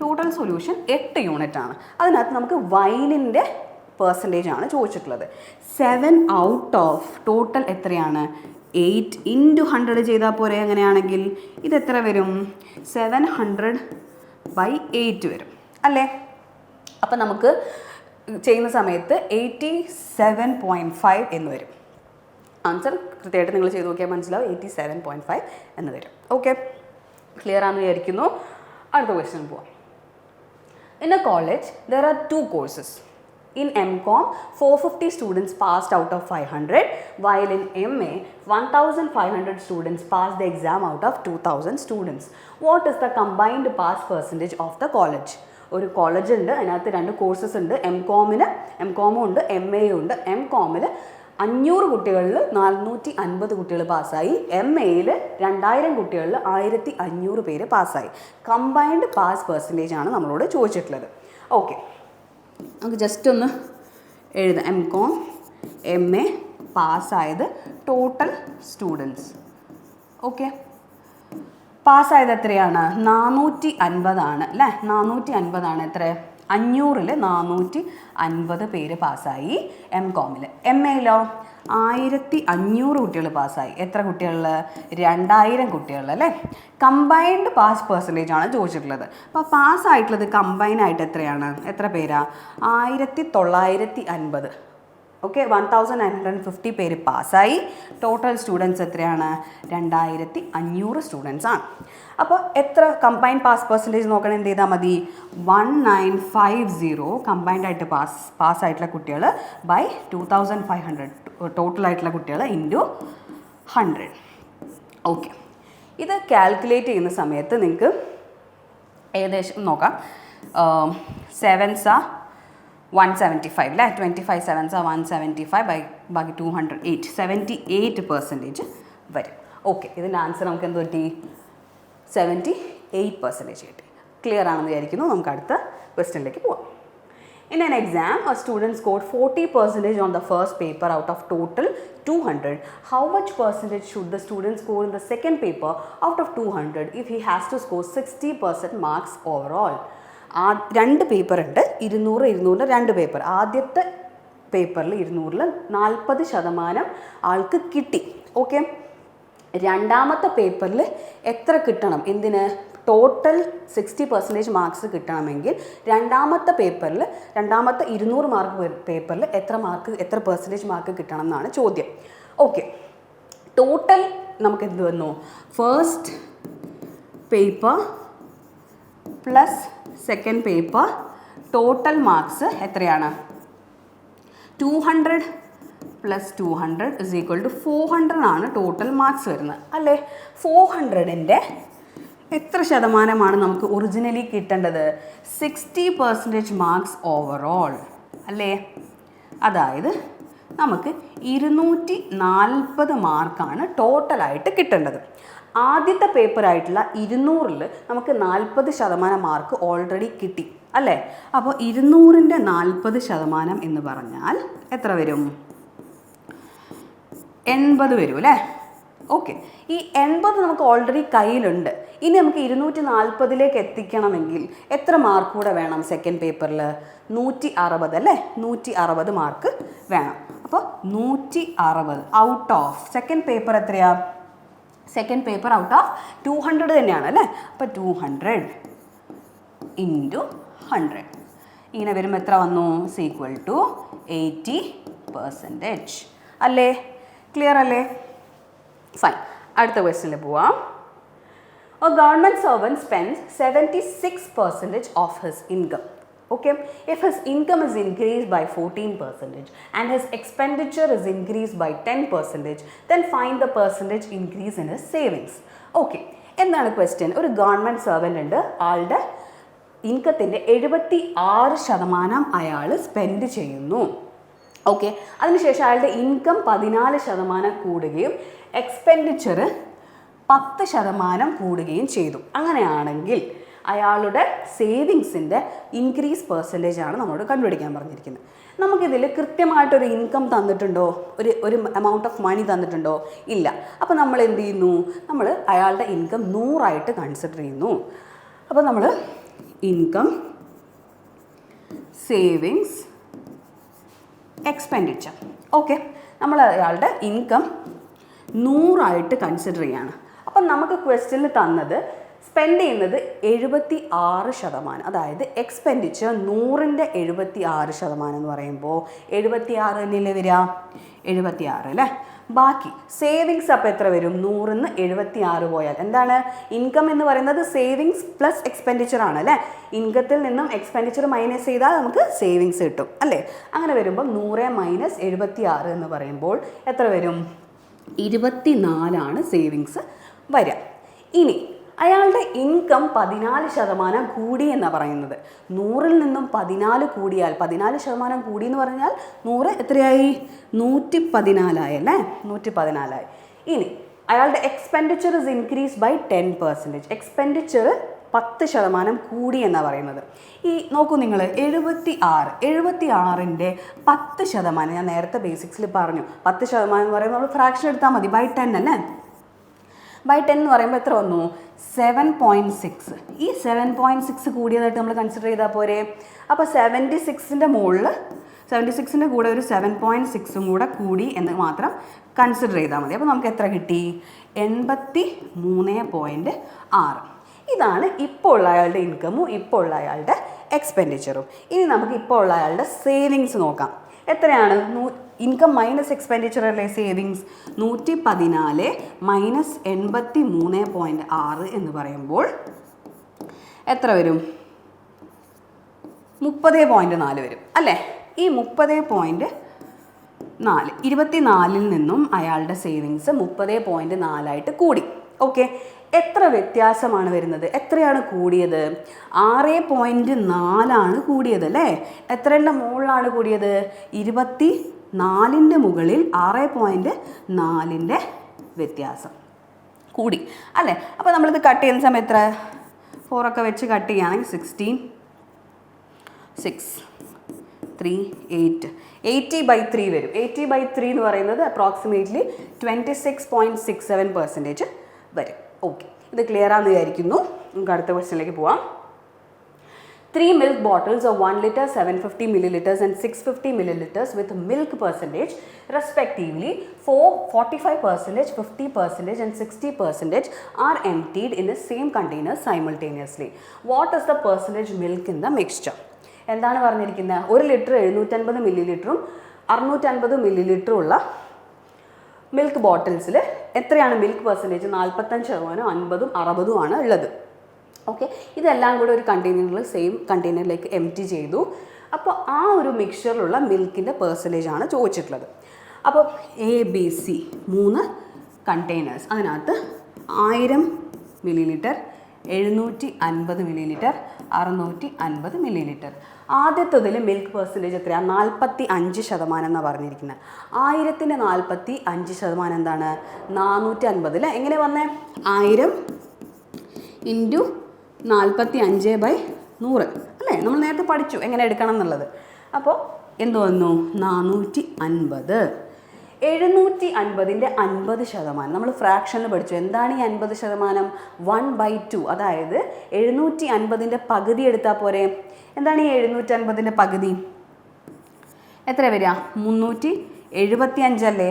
ടോട്ടൽ സൊല്യൂഷൻ 8 യൂണിറ്റ് ആണ്. അതിനകത്ത് നമുക്ക് വൈനിൻ്റെ പെർസെൻറ്റേജ് ആണ് ചോദിച്ചിട്ടുള്ളത്. 7 ഔട്ട് ഓഫ് ടോട്ടൽ എത്രയാണ്? 8 ഇൻറ്റു 100 ചെയ്താൽ പോരെ? അങ്ങനെയാണെങ്കിൽ ഇതെത്ര വരും? 700/8 വരും അല്ലേ? അപ്പം നമുക്ക് ചെയ്യുന്ന സമയത്ത് 87.5 എന്ന് വരും. ആൻസർ കൃത്യമായിട്ട് നിങ്ങൾ ചെയ്ത് നോക്കിയാൽ മനസ്സിലാവും. 87.5 എന്ന് വരും. ഓക്കെ. ക്ലിയർ ആണെന്ന് വിചാരിക്കുന്നു. അടുത്ത ക്വസ്റ്റ്യൻ പോവാം. In a college, there are 2 courses. In MCOM, 450 students passed out of 500, while in MA, 1,500 students passed the exam out of 2,000 students. What is the combined pass percentage of the college? ഒരു college ഉണ്ട്, അതിനകത്ത് 2 courses ഉണ്ട്. എംകോമും ഉണ്ട്, MAയും ഉണ്ട്. എംകോമിൽ 500 കുട്ടികളിൽ 450 കുട്ടികൾ പാസ്സായി. MAയിൽ 2000 കുട്ടികളിൽ 1500 പേര് പാസ്സായി. കമ്പൈൻഡ് പാസ് പെർസെൻറ്റേജ് ആണ് നമ്മളോട് ചോദിച്ചിട്ടുള്ളത്. ഓക്കെ. നമുക്ക് ജസ്റ്റ് ഒന്ന് എഴുതാം. MCOM MA പാസ്സായത് ടോട്ടൽ സ്റ്റുഡൻസ്. ഓക്കെ. പാസ്സായത് എത്രയാണ്? 450 ആണ് അല്ലേ? 450 ആണ്. എത്ര? 500ൽ 450 പേര് പാസ്സായി MCOMൽ. MAയിലോ 1500 കുട്ടികൾ പാസ്സായി. എത്ര കുട്ടികളിൽ? 2000 കുട്ടികളിൽ അല്ലേ? കമ്പൈൻഡ് പാസ് പെർസെൻറ്റേജ് ആണ് ചോദിച്ചിട്ടുള്ളത്. അപ്പോൾ പാസ്സായിട്ടുള്ളത് കമ്പൈനായിട്ട് എത്രയാണ്? എത്ര പേരാ? 1950. ഓക്കെ. 1950 പേര് പാസ്സായി. ടോട്ടൽ സ്റ്റുഡൻസ് എത്രയാണ്? 2500 സ്റ്റുഡൻസ് ആണ്. അപ്പോൾ എത്ര കമ്പൈൻഡ് പാസ് പെർസെൻറ്റേജ് നോക്കണം? എന്ത് ചെയ്താൽ മതി? 1950 കമ്പൈൻഡ് ആയിട്ട് പാസ്സായിട്ടുള്ള കുട്ടികൾ ബൈ 2500 ടോട്ടലായിട്ടുള്ള കുട്ടികൾ ഇൻറ്റു 100. ഓക്കെ. ഇത് കാൽക്കുലേറ്റ് ചെയ്യുന്ന സമയത്ത് നിങ്ങൾക്ക് ഏകദേശം നോക്കാം. 7s are 175 അല്ലേ? 25 7s are 175 ബാക്കി 208 78% വരും. ഓക്കെ. ഇതിൻ്റെ ആൻസർ നമുക്ക് എന്ത് പറ്റി? 78% കിട്ടി. ക്ലിയർ ആണെന്ന് വിചാരിക്കുന്നു. നമുക്ക് അടുത്ത ക്വസ്റ്റ്യനിലേക്ക് പോവാം. In an exam, a student scored 40% on the first paper out of total 200. How much percentage should the student score in the second paper out of 200 if he has to score 60% marks overall? 2 paper ഉണ്ട്. 200 200 paper. ആദ്യത്തെ പേപ്പറിൽ 200ൽ 40% ആൾക്ക് കിട്ടി. Okay. രണ്ടാമത്തെ പേപ്പറിൽ എത്ര കിട്ടണം? എന്തിന്? ടോട്ടൽ 60% മാർക്സ് കിട്ടണമെങ്കിൽ രണ്ടാമത്തെ 200 മാർക്ക് പേപ്പറിൽ എത്ര പെർസെൻറ്റേജ് മാർക്ക് കിട്ടണം എന്നാണ് ചോദ്യം. ഓക്കെ. ടോട്ടൽ നമുക്ക് എന്ത് വന്നു? First paper plus second paper total marks എത്രയാണ്? 200 പ്ലസ് 200 ഇസ് ഈക്വൽ ടു 400 ആണ് ടോട്ടൽ മാർക്സ് വരുന്നത് അല്ലേ? 400ൻ്റെ എത്ര ശതമാനമാണ് നമുക്ക് ഒറിജിനലി കിട്ടേണ്ടത്? 60% മാർക്സ് ഓവറോൾ അല്ലേ? അതായത് നമുക്ക് 240 മാർക്കാണ് ടോട്ടലായിട്ട് കിട്ടേണ്ടത്. ആദ്യത്തെ പേപ്പറായിട്ടുള്ള 200ൽ നമുക്ക് 40% മാർക്ക് ഓൾറെഡി കിട്ടി അല്ലേ? അപ്പോൾ 200ൻ്റെ 40% എന്ന് പറഞ്ഞാൽ എത്ര വരും? 80 വരും അല്ലേ? ഓക്കെ, ഈ 80 നമുക്ക് ഓൾറെഡി കയ്യിലുണ്ട്. ഇനി നമുക്ക് 240ലേക്ക് എത്തിക്കണമെങ്കിൽ എത്ര മാർക്ക് കൂടെ വേണം? സെക്കൻഡ് പേപ്പറിൽ 160 അല്ലേ? 160 മാർക്ക് വേണം. അപ്പോൾ 160 ഔട്ട് ഓഫ് സെക്കൻഡ് പേപ്പർ എത്രയാ? സെക്കൻഡ് പേപ്പർ ഔട്ട് ഓഫ് 200 തന്നെയാണ് അല്ലേ? അപ്പോൾ 200 ഇൻറ്റു 100 ഇങ്ങനെ വരുമ്പോൾ എത്ര വന്നു? ഈക്വൽ ടു 80% അല്ലേ? ക്ലിയർ അല്ലേ? ഫൈൻ. അടുത്ത ക്വസ്റ്റ്യനിൽ പോവാം. A government servant spends 76% of his income. Okay, if his income is increased by 14% and his expenditure is increased by 10%, then find the percentage increase in his savings. Okay, എന്താണ് question? ഒരു government servant ഉണ്ട്, ആളുടെ ഇൻകത്തിൻ്റെ 76% അയാൾ spend ചെയ്യുന്നു. Okay, അതിനുശേഷം അയാളുടെ income 14% കൂടുകയും expenditure 10% കൂടുകയും ചെയ്തു. അങ്ങനെയാണെങ്കിൽ അയാളുടെ സേവിങ്സിൻ്റെ ഇൻക്രീസ് പെർസെൻറ്റേജ് ആണ് നമ്മളോട് കണ്ടുപിടിക്കാൻ പറഞ്ഞിരിക്കുന്നത്. നമുക്കിതിൽ കൃത്യമായിട്ടൊരു ഇൻകം തന്നിട്ടുണ്ടോ? ഒരു എമൗണ്ട് ഓഫ് മണി തന്നിട്ടുണ്ടോ? ഇല്ല. അപ്പോൾ നമ്മൾ എന്ത് ചെയ്യുന്നു? നമ്മൾ അയാളുടെ ഇൻകം 100 കൺസിഡർ ചെയ്യുന്നു. അപ്പോൾ നമ്മൾ ഇൻകം, സേവിങ്സ്, എക്സ്പെൻഡിച്ചർ, ഓക്കെ, നമ്മൾ അയാളുടെ ഇൻകം 100 കൺസിഡർ ചെയ്യാണ്. അപ്പം നമുക്ക് ക്വസ്റ്റ്യനിൽ തന്നത് സ്പെൻഡ് ചെയ്യുന്നത് 76%, അതായത് എക്സ്പെൻഡിച്ചർ 100ൻ്റെ 76% എന്ന് പറയുമ്പോൾ 76 തന്നെയല്ലേ വരിക? 76 അല്ലേ? ബാക്കി സേവിങ്സ് അപ്പോൾ എത്ര വരും? 100ന്ന് 76 പോയാൽ എന്താണ്? ഇൻകം എന്ന് പറയുന്നത് സേവിങ്സ് പ്ലസ് എക്സ്പെൻഡിച്ചർ ആണ് അല്ലേ? ഇൻകത്തിൽ നിന്നും എക്സ്പെൻഡിച്ചർ മൈനസ് ചെയ്താൽ നമുക്ക് സേവിങ്സ് കിട്ടും അല്ലേ? അങ്ങനെ വരുമ്പോൾ 100 മൈനസ് 76 എന്ന് പറയുമ്പോൾ എത്ര വരും? 24 സേവിങ്സ് വരിക. ഇനി അയാളുടെ ഇൻകം 14% കൂടി എന്നാണ് പറയുന്നത്. 100ൽ നിന്നും 14 കൂടിയാൽ 14% കൂടി എന്ന് പറഞ്ഞാൽ 100 എത്രയായി? 114 അല്ലേ? 114. ഇനി അയാളുടെ expenditure is increase by 10%. Expenditure 10% കൂടി എന്നാണ് പറയുന്നത്. ഈ നോക്കൂ നിങ്ങൾ, 76ൻ്റെ 10%, ഞാൻ നേരത്തെ ബേസിക്സിൽ പറഞ്ഞു 10% എന്ന് പറയുമ്പോൾ നമ്മൾ ഫ്രാക്ഷൻ എടുത്താൽ മതി, ബൈ 10 അല്ലേ? ബൈ 10 എന്ന് പറയുമ്പോൾ എത്ര വന്നു? 7.6. ഈ 7.6 കൂടിയതായിട്ട് നമ്മൾ കൺസിഡർ ചെയ്താൽ പോരെ? അപ്പോൾ 76ൻ്റെ മുകളിൽ 76ൻ്റെ കൂടെ ഒരു 7.6 കൂടെ കൂടി എന്ന് മാത്രം കൺസിഡർ ചെയ്താൽ മതി. അപ്പോൾ നമുക്ക് എത്ര കിട്ടി? 83.6. ഇതാണ് ഇപ്പോൾ ഉള്ള അയാളുടെ ഇൻകമും ഇപ്പോൾ ഉള്ള അയാളുടെ എക്സ്പെൻഡിച്ചറും. ഇനി നമുക്ക് ഇപ്പോൾ ഉള്ള അയാളുടെ സേവിങ്സ് നോക്കാം. എത്രയാണ്? ഇൻകം മൈനസ് എക്സ്പെൻഡിച്ചർ അല്ലേ സേവിങ്സ്? 114 മൈനസ് 83.6 എന്ന് പറയുമ്പോൾ എത്ര വരും? 30.4 വരും അല്ലേ? ഈ 30.4 24ൽ നിന്നും അയാളുടെ സേവിങ്സ് 30.4 കൂടി. ഓക്കെ, എത്ര വ്യത്യാസമാണ് വരുന്നത്? എത്രയാണ് കൂടിയത്? 6.4 കൂടിയത് അല്ലേ? എത്രയുടെ മുകളിലാണ് കൂടിയത്? 24ൻ്റെ മുകളിൽ 6.4 വ്യത്യാസം കൂടി അല്ലേ? അപ്പോൾ നമ്മളിത് കട്ട് ചെയ്യുന്ന സമയം എത്ര? 4 വെച്ച് കട്ട് ചെയ്യുകയാണെങ്കിൽ 16, 6, 3, 8, 80/3 വരും. 80/3 എന്ന് പറയുന്നത് അപ്രോക്സിമേറ്റ്ലി 26.67% വരും. ഓക്കെ, ഇത് ക്ലിയർ ആണെന്ന് വിചാരിക്കുന്നു. നമുക്ക് അടുത്ത ക്വസ്റ്റ്യനിലേക്ക് പോവാം. 3 milk bottles of 1 liter, 750 milliliters and 650 milliliters with milk percentage respectively 45%, 50% and 60% are emptied in the same container simultaneously. What is the percentage milk in the mixture? എന്താണ് പറഞ്ഞിരിക്കുന്നത്? 1 ലിറ്റർ 750 മില്ലി ലിറ്ററും 650 മില്ലി ലിറ്ററും ഉള്ള milk ബോട്ടിൽസിൽ എത്രയാണ് milk percentage? 45%, 50, 60 ആണ് ഉള്ളത്. Okay, ഇതെല്ലാം കൂടെ ഒരു കണ്ടെയ്നറിൽ same കണ്ടെയ്നറിലേക്ക് empty ചെയ്തു. അപ്പോൾ ആ ഒരു മിക്സ്ചറിലുള്ള മിൽക്കിൻ്റെ പെർസെൻറ്റേജ് ആണ് ചോദിച്ചിട്ടുള്ളത്. അപ്പോൾ ABC 3 കണ്ടെയ്നേഴ്സ്, അതിനകത്ത് 1000 ml, 750 ml, 650 ml. ആദ്യത്തതിൽ milk percentage എത്രയാണ്? 45% എന്നാണ് പറഞ്ഞിരിക്കുന്നത്. 1000-ൻ്റെ 45% എന്താണ്? 450 അല്ലേ? എങ്ങനെ വന്നേ? 1000 × 45/100 അല്ലേ? നമ്മൾ നേരത്തെ പഠിച്ചു എങ്ങനെ എടുക്കണം എന്നുള്ളത്. അപ്പോൾ എന്ത് വന്നു? 450. 750-ൻ്റെ 50%, നമ്മൾ ഫ്രാക്ഷനിൽ പഠിച്ചു. എന്താണ് ഈ 50%? 1/2. അതായത് 750-ൻ്റെ പകുതി എടുത്താൽ പോരെ. എന്താണ് ഈ 750-ൻ്റെ പകുതി? എത്ര വരിക? 375 അല്ലേ?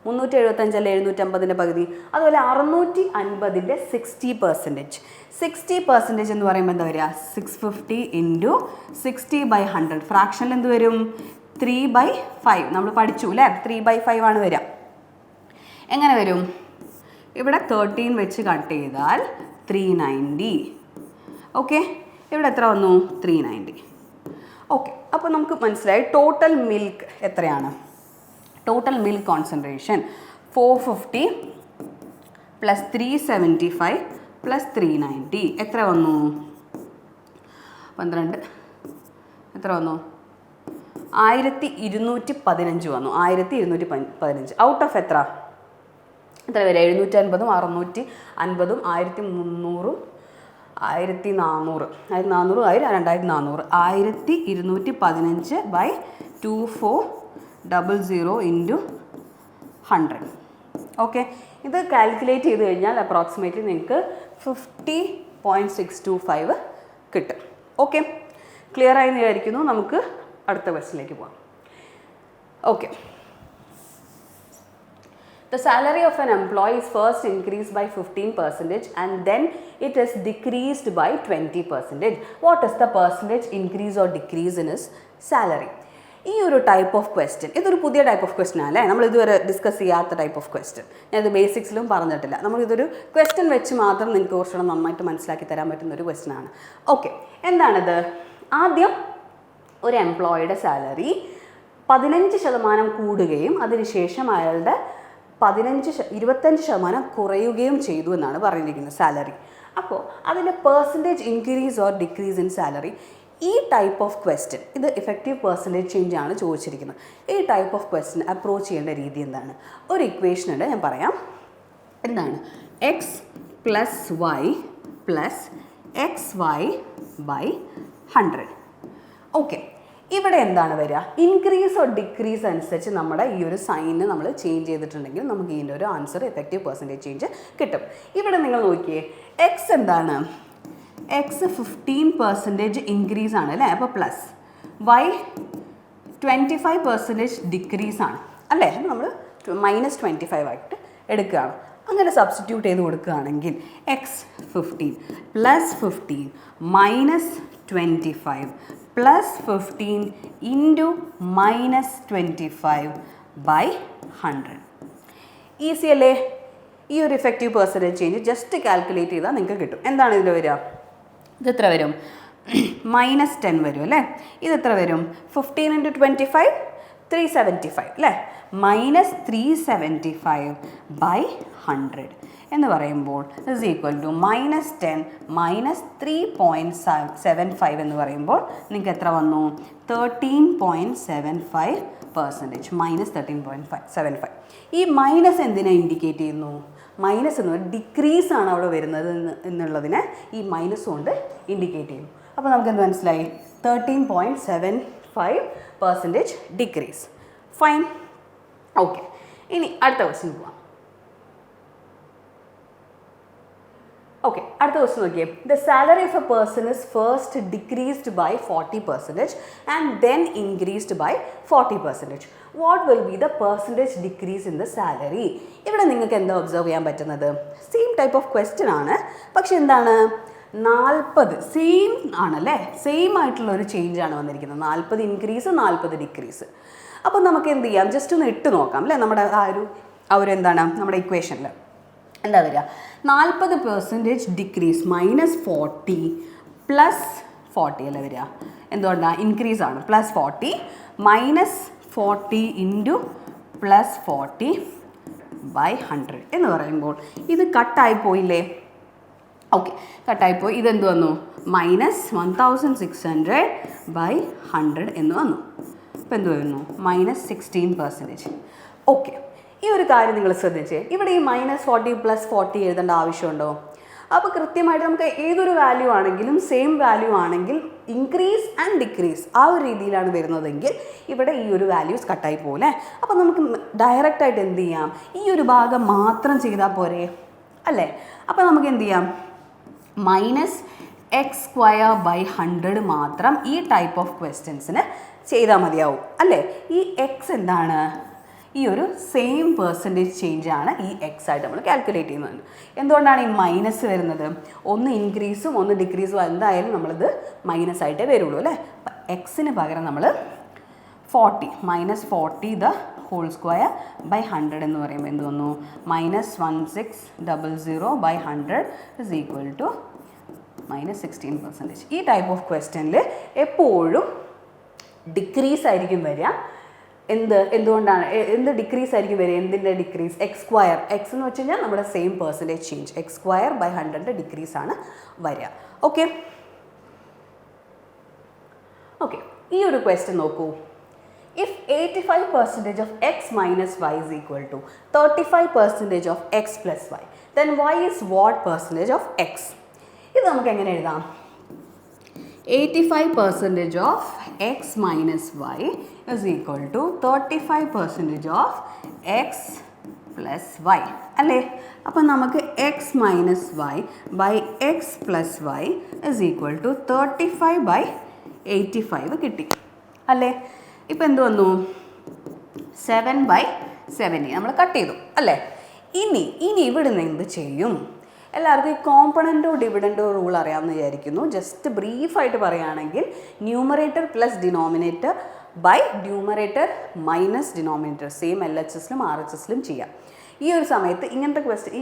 375 അല്ലേ 750-ൻ്റെ പകുതി? അതുപോലെ 650-ൻ്റെ 60%. 60% എന്ന് പറയുമ്പോൾ എന്താ വരിക? 650 × 60/100. ഫ്രാക്ഷനിൽ എന്ത് വരും? 3/5. നമ്മൾ പഠിച്ചു അല്ലേ? 3/5 ആണ് വരിക. എങ്ങനെ വരും? ഇവിടെ 13 വെച്ച് കട്ട് ചെയ്താൽ 390. ഓക്കെ, ഇവിടെ എത്ര വന്നു? 390. ഓക്കെ, അപ്പോൾ നമുക്ക് മനസ്സിലായി ടോട്ടൽ മിൽക്ക് എത്രയാണ്. ടോട്ടൽ മിൽക്ക് കോൺസെൻട്രേഷൻ 450 + 375 + 390 എത്ര വന്നു? 12. എത്ര വന്നു? 1215 വന്നു. 1215 ഔട്ട് ഓഫ് എത്ര വരിക? 750, 650, 1300, 1400, 1400, 2400, 1215/2400 × 100. ഓക്കെ, ഇത് കാൽക്കുലേറ്റ് ചെയ്ത് കഴിഞ്ഞാൽ അപ്രോക്സിമേറ്റ്ലി നിങ്ങൾക്ക് 50.625 കിട്ടും. ഓക്കെ, ക്ലിയർ ആയി വിചാരിക്കുന്നു. നമുക്ക് അടുത്ത ക്വസ്റ്റിനിലേക്ക് പോകാം. Okay, the salary of an employee is first increased by 15% and then it is decreased by 20%. What is the percentage increase or decrease in his salary? ഈ ഒരു ടൈപ്പ് ഓഫ് ക്വസ്റ്റ്യൻ, ഇതൊരു പുതിയ type of question അല്ലേ? നമ്മൾ ഇതുവരെ discuss ചെയ്യാത്ത type of question. ഞാനിത് ബേസിക്സിലും പറഞ്ഞിട്ടില്ല. നമ്മളിതൊരു ക്വസ്റ്റ്യൻ വെച്ച് മാത്രം നിങ്ങൾക്ക് കുറച്ചുകൂടെ നന്നായിട്ട് മനസ്സിലാക്കി തരാൻ പറ്റുന്ന ഒരു ക്വസ്റ്റ്യൻ ആണ്. ഓക്കെ, എന്താണിത്? ആദ്യം ഒരു എംപ്ലോയിയുടെ സാലറി 15% കൂടുകയും അതിനുശേഷം അയാളുടെ 25% കുറയുകയും ചെയ്തു എന്നാണ് പറഞ്ഞിരിക്കുന്നത് സാലറി. അപ്പോൾ അതിൻ്റെ percentage increase or decrease in salary, ഈ ടൈപ്പ് ഓഫ് ക്വസ്റ്റ്യൻ, ഇത് ഇഫക്റ്റീവ് പെർസെൻറ്റേജ് ചേഞ്ച് ആണ് ചോദിച്ചിരിക്കുന്നത്. ഈ ടൈപ്പ് ഓഫ് ക്വസ്റ്റ്യൻ അപ്രോച്ച് ചെയ്യേണ്ട രീതി എന്താണ്? ഒരു ഇക്വേഷൻ ഉണ്ട്, ഞാൻ പറയാം. എന്താണ്? x + y + xy/100. ഓക്കെ, ഇവിടെ എന്താണ് വരിക? ഇൻക്രീസ് ഓർ ഡിക്രീസ് അനുസരിച്ച് നമ്മുടെ ഈ ഒരു സൈന് നമ്മൾ ചേഞ്ച് ചെയ്തിട്ടുണ്ടെങ്കിൽ നമുക്ക് ഇതിൻ്റെ ഒരു ആൻസർ ഇഫക്റ്റീവ് പെർസെൻറ്റേജ് ചേഞ്ച് കിട്ടും. ഇവിടെ നിങ്ങൾ നോക്കിയേ, എക്സ് എന്താണ്? എക്സ് 15% ഇൻക്രീസ് ആണ് അല്ലേ? അപ്പോൾ പ്ലസ് വൈ 25% ഡിക്രീസ് ആണ് അല്ലേ? നമ്മൾ -25 ആയിട്ട് എടുക്കുകയാണ്. അങ്ങനെ സബ്സ്റ്റിറ്റ്യൂട്ട് ചെയ്ത് കൊടുക്കുകയാണെങ്കിൽ എക്സ് 15 + 15 -25 +15 × -25/100. ഈസി അല്ലേ? ഈ ഒരു effective percentage change just calculate ചെയ്താൽ നിങ്ങൾക്ക് കിട്ടും. എന്താണ് ഇതിൽ വരിക? ഇത് എത്ര വരും? -10 വരും അല്ലേ? ഇത് എത്ര വരും? 15 × 25 375 അല്ലേ? -375/100 എന്ന് പറയുമ്പോൾ ഇസ് ഈക്വൽ ടു -10 -3.75 എന്ന് പറയുമ്പോൾ നിങ്ങൾക്ക് എത്ര വന്നു? 13.75%, -13.75. ഈ മൈനസ് എന്തിനെ ഇൻഡിക്കേറ്റ് ചെയ്യുന്നു? മൈനസ് എന്ന് പറയുന്നത് ഡിക്രീസ് ആണ് അവിടെ വരുന്നത് എന്നുള്ളതിനെ ഈ മൈനസ് കൊണ്ട് ഇൻഡിക്കേറ്റ് ചെയ്യുന്നു. അപ്പോൾ നമുക്ക് എന്ത് മനസ്സിലായി? 13.75% ഡിക്രീസ്. ഫൈൻ. ഓക്കെ, ഇനി അടുത്ത ക്വസ്റ്റ്യൻ പോവാം. ഓക്കെ, അടുത്ത ക്വസ്റ്റ്യൻ നോക്കിയേ. The salary of a person is first decreased by 40% and then increased by 40%. What will be the percentage decrease in the salary? ഇവിടെ നിങ്ങൾക്ക് എന്താ ഒബ്സർവ് ചെയ്യാൻ പറ്റുന്നത്? സെയിം ടൈപ്പ് ഓഫ് ക്വസ്റ്റ്യൻ ആണ്, പക്ഷെ എന്താണ്? 40 സെയിം ആണല്ലേ? സെയിം ആയിട്ടുള്ള ഒരു ചേഞ്ച് ആണ് വന്നിരിക്കുന്നത്. 40 ഇൻക്രീസ്, 40 ഡിക്രീസ്. അപ്പോൾ നമുക്ക് എന്ത് ചെയ്യാം? ജസ്റ്റ് ഒന്ന് ഇട്ട് നോക്കാം അല്ലേ? നമ്മുടെ ആ ഒരു ആ ഒരു എന്താണ് നമ്മുടെ ഇക്വേഷനിൽ എന്താ വരിക 40% ഡിക്രീസ് -40 +40 അല്ലേ വരിക. എന്തുകൊണ്ടാണ് ഇൻക്രീസ് ആണ്. +40 -40 × +40 / 100 എന്ന് പറയുമ്പോൾ ഇത് കട്ടായി പോയില്ലേ? ഓക്കെ, കട്ടായിപ്പോയി. ഇതെന്ത് വന്നു? -1600 / 100 എന്ന് വന്നു. അപ്പോൾ എന്ത് വരുന്നു? -16%. ഓക്കെ, ഈ ഒരു കാര്യം നിങ്ങൾ ശ്രദ്ധിച്ചേ. ഇവിടെ ഈ -40 + 40 എഴുതേണ്ട ആവശ്യമുണ്ടോ? അപ്പോൾ കൃത്യമായിട്ട് നമുക്ക് ഏതൊരു വാല്യൂ ആണെങ്കിലും സെയിം വാല്യൂ ആണെങ്കിൽ ഇൻക്രീസ് ആൻഡ് ഡിക്രീസ് ആ ഒരു രീതിയിലാണ് വരുന്നതെങ്കിൽ ഇവിടെ ഈ ഒരു വാല്യൂസ് കട്ടായി പോലെ. അപ്പോൾ നമുക്ക് ഡയറക്റ്റായിട്ട് എന്ത് ചെയ്യാം? ഈ ഒരു ഭാഗം മാത്രം ചെയ്താൽ പോരെ അല്ലേ? അപ്പോൾ നമുക്ക് എന്ത് ചെയ്യാം? -x² / 100 മാത്രം ഈ ടൈപ്പ് ഓഫ് ക്വസ്റ്റ്യൻസിന് ചെയ്താൽ മതിയാവും അല്ലേ? ഈ എക്സ് എന്താണ്? ഈ ഒരു സെയിം പെർസെൻറ്റേജ് ചേഞ്ച് ആണ് ഈ എക്സ് ആയിട്ട് നമ്മൾ കാൽക്കുലേറ്റ് ചെയ്യുന്നത്. എന്തുകൊണ്ടാണ് ഈ മൈനസ് വരുന്നത്? ഒന്ന് ഇൻക്രീസും ഒന്ന് ഡിക്രീസും എന്തായാലും നമ്മളിത് മൈനസ് ആയിട്ടേ വരുള്ളൂ അല്ലേ? അപ്പം എക്സിന് പകരം നമ്മൾ 40 -40 ² / 100 എന്ന് പറയുമ്പോൾ എന്ത് വന്നു? -1600 / 100 = -16%. ഈ ടൈപ്പ് ഓഫ് ക്വസ്റ്റ്യനിൽ എപ്പോഴും ഡിക്രീസ് ആയിരിക്കും വരിക. എന്തുകൊണ്ടാണ് ഡിക്രീസ് ആയിരിക്കും വരിക? എന്തിൻ്റെ ഡിക്രീസ്? x². എക്സ് എന്ന് വെച്ച് കഴിഞ്ഞാൽ നമ്മുടെ same percentage change. x² / 100 decrease ആണ് വരിക. ഓക്കെ, ഈ ഒരു ക്വസ്റ്റ്യൻ നോക്കൂ. If 85% of x minus y is equal to 35% of x plus y, then y is what percentage of x? ഇത് നമുക്ക് എങ്ങനെ എഴുതാം? 85% of x minus y is equal to 35% of x plus y അല്ലേ? അപ്പോൾ നമുക്ക് x minus y by x plus y is equal to 35/85 കിട്ടി അല്ലേ? ഇപ്പം എന്ത് വന്നു? 7/70 നമ്മൾ കട്ട് ചെയ്തു അല്ലേ? ഇനി ഇവിടുന്ന് എന്ത് ചെയ്യും? എല്ലാവർക്കും ഈ കോമ്പണൻറ്റോ ഡിവിഡൻറ്റോ റൂൾ അറിയാമെന്ന് വിചാരിക്കുന്നു. ജസ്റ്റ് ബ്രീഫായിട്ട് പറയുകയാണെങ്കിൽ numerator plus denominator by numerator minus denominator same LHSലും RHSലും ചെയ്യാം. ഈ ഒരു സമയത്ത് ഇങ്ങനത്തെ ക്വസ്റ്റ്യൻ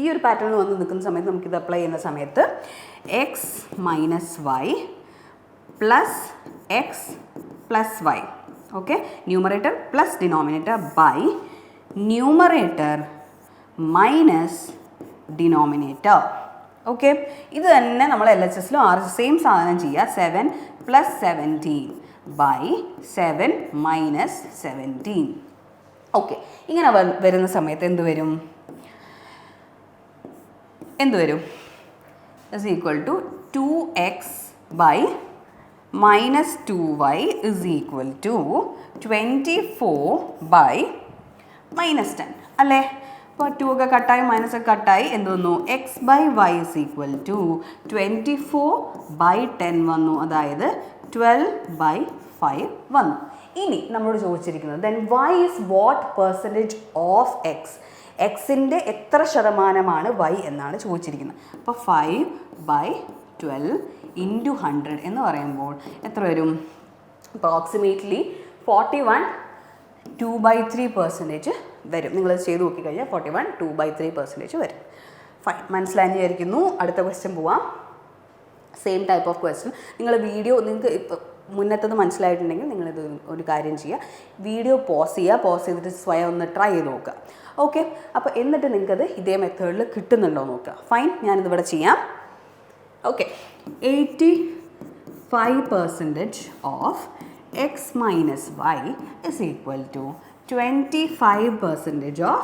ഈ ഒരു പാറ്റേണിൽ വന്ന് നിൽക്കുന്ന സമയത്ത് നമുക്കിത് അപ്ലൈ ചെയ്യുന്ന സമയത്ത് x - y plus x plus y. Okay, numerator plus denominator by numerator minus denominator. Okay, ഇത് തന്നെ നമ്മൾ LHSലും സെയിം സാധനം ചെയ്യുക. 7 + 17 ബൈ 7 - 17. ഓക്കെ, ഇങ്ങനെ വരുന്ന സമയത്ത് എന്ത് വരും? Is equal to 2x by -2y is equal to 24 by -10 അല്ലേ? അപ്പോൾ 2 ഒക്കെ കട്ടായി മൈനസ് ഒക്കെ കട്ടായി എന്ത് വന്നു? x/y is equal to 24/10 വന്നു. അതായത് 12/5 വന്നു. ഇനി നമ്മളോട് ചോദിച്ചിരിക്കുന്നത് then y is what percentage of x? എക്സിൻ്റെ എത്ര ശതമാനമാണ് y എന്നാണ് ചോദിച്ചിരിക്കുന്നത്. അപ്പോൾ 5/12 × 100 എന്ന് പറയുമ്പോൾ എത്ര വരും? അപ്രോക്സിമേറ്റ്ലി 41 2/3% വരും. നിങ്ങൾ ചെയ്ത് നോക്കിക്കഴിഞ്ഞാൽ 41 2/3% വരും. ഫൈൻ, മനസ്സിലായെന്ന് വിചാരിക്കുന്നു. അടുത്ത ക്വസ്റ്റ്യൻ പോവാം. Same type of question. നിങ്ങൾ വീഡിയോ നിങ്ങൾക്ക് ഇപ്പോൾ മുന്നത്തത് മനസ്സിലായിട്ടുണ്ടെങ്കിൽ നിങ്ങളിത് ഒരു കാര്യം ചെയ്യുക, വീഡിയോ പോസ് ചെയ്തിട്ട് സ്വയം ഒന്ന് ട്രൈ ചെയ്ത് നോക്കുക. ഓക്കെ, അപ്പോൾ എന്നിട്ട് നിങ്ങൾക്കത് ഇതേ മെത്തേഡിൽ കിട്ടുന്നുണ്ടോ നോക്കുക. ഫൈൻ, ഞാനിതിവിടെ ചെയ്യാം. Okay, 85% of x minus y is equal to 25% of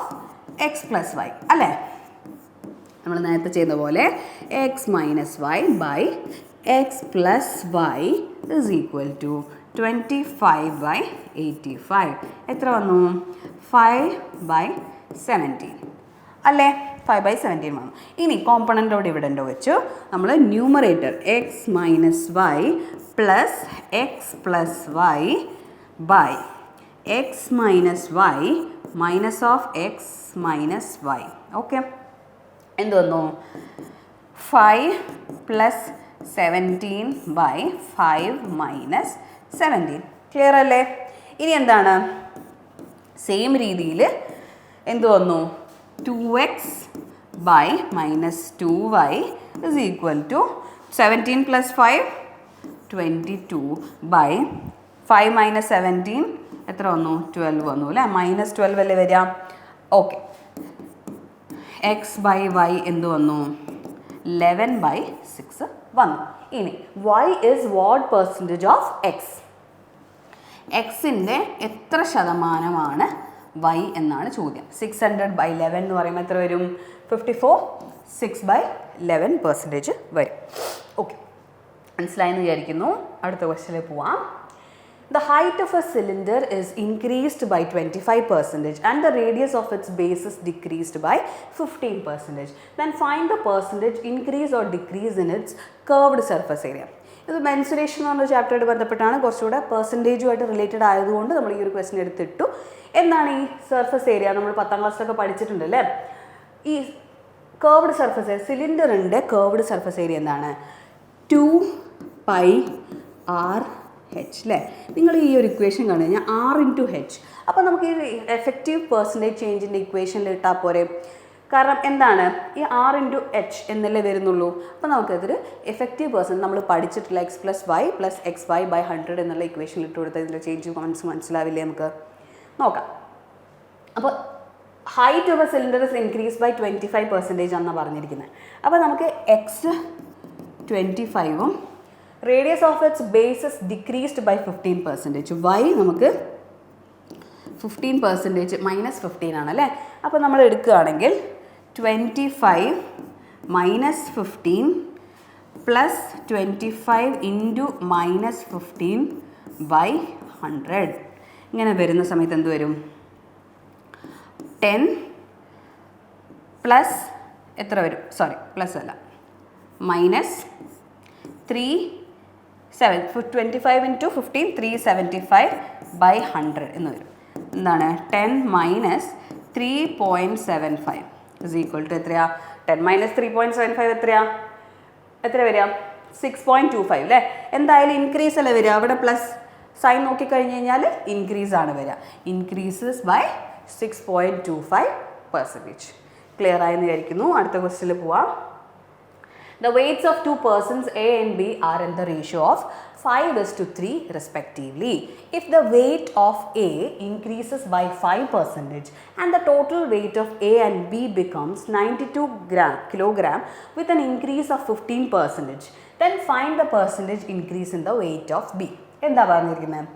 x plus y അല്ലേ? നമ്മൾ നേരത്തെ ചെയ്യുന്ന പോലെ x minus y by x plus y is equal to 25/85. എത്ര വന്നു? 5/17 അല്ലേ? 5/17 വന്നു. ഇനി കോമ്പണൻറ്റോ ഡിവിഡൻറ്റോ വെച്ചു നമ്മൾ numerator x - y plus x plus y by x - y minus of x minus y. Okay, എന്ത് വന്നു? 5 + 17/5 - 17. ക്ലിയർ അല്ലേ? ഇനി എന്താണ്? സെയിം രീതിയിൽ എന്ത് വന്നു? 2x by minus 2y is equal to 17 plus 5 22 by 5 minus 17 എത്ര വന്നു? 12 വന്നു അല്ലേ? -12 അല്ലേ വരിക? ഓക്കെ, എക്സ് ബൈ വൈ എന്ത് വന്നു? 11 by 6 വന്നു. ഇനി y is what percentage of x? എക്സിൻ്റെ എത്ര ശതമാനമാണ് y എന്നാണ് ചോദ്യം. 600 by 11 എന്ന് പറയുമ്പോൾ എത്ര വരും? 54. 6 by 11% വരും. ഓക്കെ, മനസ്സിലായെന്ന് വിചാരിക്കുന്നു. അടുത്ത ക്വസ്റ്റ്യനിൽ പോവാം. The height of a cylinder is increased by 25% and the radius of its base is decreased by 15%. Then find the percentage increase or decrease in its curved surface area. ഇത് mensuration എന്ന് പറഞ്ഞ ചാപ്റ്ററായിട്ട് ബന്ധപ്പെട്ടാണ്, കുറച്ചുകൂടെ പെർസെൻറ്റേജുമായിട്ട് റിലേറ്റഡ് ആയതുകൊണ്ട് നമ്മൾ ഈ ഒരു question എടുത്തിട്ടു. എന്താണ് ഈ സർഫസ് ഏരിയ? നമ്മൾ 10ാം ക്ലാസ്സിലൊക്കെ പഠിച്ചിട്ടുണ്ട് അല്ലേ? ഈ കേർവ്ഡ് സർഫസ് ഏരിയ, സിലിണ്ടറിൻ്റെ കേർവ്ഡ് സർഫസ് ഏരിയ എന്താണ്? 2πr h അല്ലേ? നിങ്ങൾ ഈ ഒരു ഇക്വേഷൻ കാണുക കഴിഞ്ഞാൽ r ഇൻറ്റു h. അപ്പോൾ നമുക്ക് ഈ എഫക്റ്റീവ് പെർസെൻറ്റേജ് ചേഞ്ചിൻ്റെ ഇക്വേഷനിൽ ഇട്ടാൽ പോരെ? കാരണം എന്താണ്? ഈ r ഇൻറ്റു h എന്നല്ലേ വരുന്നുള്ളൂ. അപ്പോൾ നമുക്കതൊരു എഫക്റ്റീവ് പെർസെൻറ്റ് നമ്മൾ പഠിച്ചിട്ടില്ല, x + y + xy / 100 എന്നുള്ള ഇക്വേഷനിൽ ഇട്ട് കൊടുത്താൽ ഇതിൻ്റെ ചേഞ്ച് മനസ്സിലാവില്ലേ? നമുക്ക് നോക്കാം. അപ്പോൾ height of a cylinder is increase by 25% എന്നാണ് പറഞ്ഞിരിക്കുന്നത്. അപ്പോൾ നമുക്ക് എക്സ് 25ഉം radius of its base is decreased by 15%. Y നമുക്ക് 15% -15 ആണല്ലേ? അപ്പോൾ നമ്മൾ എടുക്കുകയാണെങ്കിൽ 25 - 15 + 25 × -15 / 100 ഇങ്ങനെ വരുന്ന സമയത്ത് എന്ത് വരും? 10 പ്ലസ് എത്ര വരും? സോറി, പ്ലസ് അല്ല, -3 7 25 × 15 375 / 100 എന്ന് വരും. എന്താണ്? 10 - 3.75 is equal to എത്രയാ? 10 - 3.75 എത്രയാ? എത്ര വരിക? 6.25 അല്ലേ? എന്തായാലും ഇൻക്രീസ് അല്ലേ വരിക? അവിടെ പ്ലസ് സൈൻ നോക്കിക്കഴിഞ്ഞ് കഴിഞ്ഞാൽ ഇൻക്രീസ് ആണ് വരിക. Increases by 6.25%. ക്ലിയർ ആയെന്ന് വിചാരിക്കുന്നു. അടുത്ത ക്വസ്റ്റ്യനിൽ പോവാം. The weights of two persons A and B are in the ratio of 5:3 respectively. If the weight of A increases by 5% and the total weight of A and B becomes 92 kilogram with an increase of 15%, then find the percentage increase in the weight of B. എന്താ പറഞ്ഞിരിക്കുന്നത്?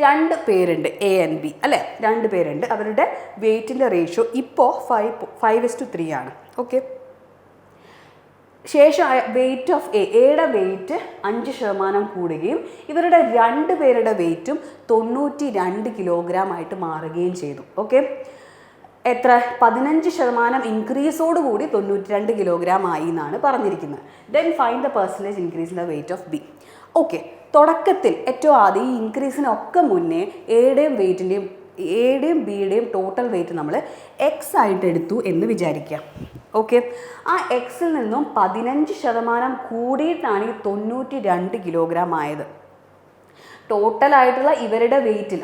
രണ്ട് പേരുണ്ട്, A and B അല്ലേ? രണ്ട് പേരുണ്ട്, അവരുടെ വെയ്റ്റിൻ്റെ ratio ഇപ്പോൾ 5:3 ആണ്. ഓക്കെ, ശേഷം വെയ്റ്റ് ഓഫ് എയുടെ വെയ്റ്റ് 5% കൂടുകയും ഇവരുടെ രണ്ട് പേരുടെ വെയ്റ്റും 92 കിലോഗ്രാം ആയിട്ട് മാറുകയും ചെയ്തു. ഓക്കെ, എത്ര? 15% ഇൻക്രീസോടുകൂടി 92 കിലോഗ്രാം ആയി എന്നാണ് പറഞ്ഞിരിക്കുന്നത്. Then find the percentage increase in the weight of B. Okay, തുടക്കത്തിൽ ഏറ്റവും ആദ്യം ഈ ഇൻക്രീസിനൊക്കെ മുന്നേ എയുടെയും ബിയുടെയും ടോട്ടൽ വെയ്റ്റ് നമ്മൾ എക്സ് ആയിട്ട് എടുത്തു എന്ന് വിചാരിക്കുക. ഓക്കെ, ആ എക്സിൽ നിന്നും 15% കൂടിയിട്ടാണ് ഈ 92 കിലോഗ്രാം ആയത്. ടോട്ടലായിട്ടുള്ള ഇവരുടെ വെയ്റ്റിൽ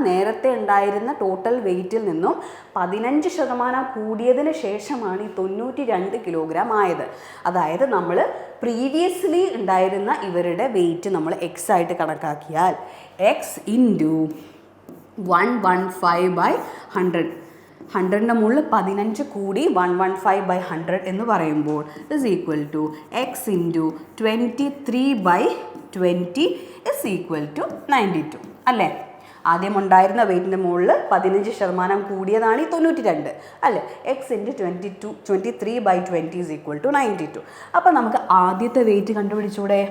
നേരത്തെ ഉണ്ടായിരുന്ന ടോട്ടൽ വെയ്റ്റിൽ നിന്നും 15% കൂടിയതിന് ശേഷമാണ് ഈ 92 കിലോഗ്രാം ആയത്. അതായത് നമ്മൾ പ്രീവിയസ്ലി ഉണ്ടായിരുന്ന ഇവരുടെ വെയ്റ്റ് നമ്മൾ എക്സ് ആയിട്ട് കണക്കാക്കിയാൽ എക്സ് ഇൻറ്റു 115/100, 100ൻ്റെ മുകളിൽ 15 കൂടി 115/100 എന്ന് പറയുമ്പോൾ is equal to x into 23/20 is equal to 92 അല്ലേ? ആദ്യം ഉണ്ടായിരുന്ന വെയ്റ്റിൻ്റെ മുകളിൽ 15% കൂടിയതാണ് ഈ 92 അല്ലേ? X into 23/20 is equal to 92. അപ്പോൾ നമുക്ക് ആദ്യത്തെ വെയ്റ്റ് കണ്ടുപിടിച്ചൂടെ?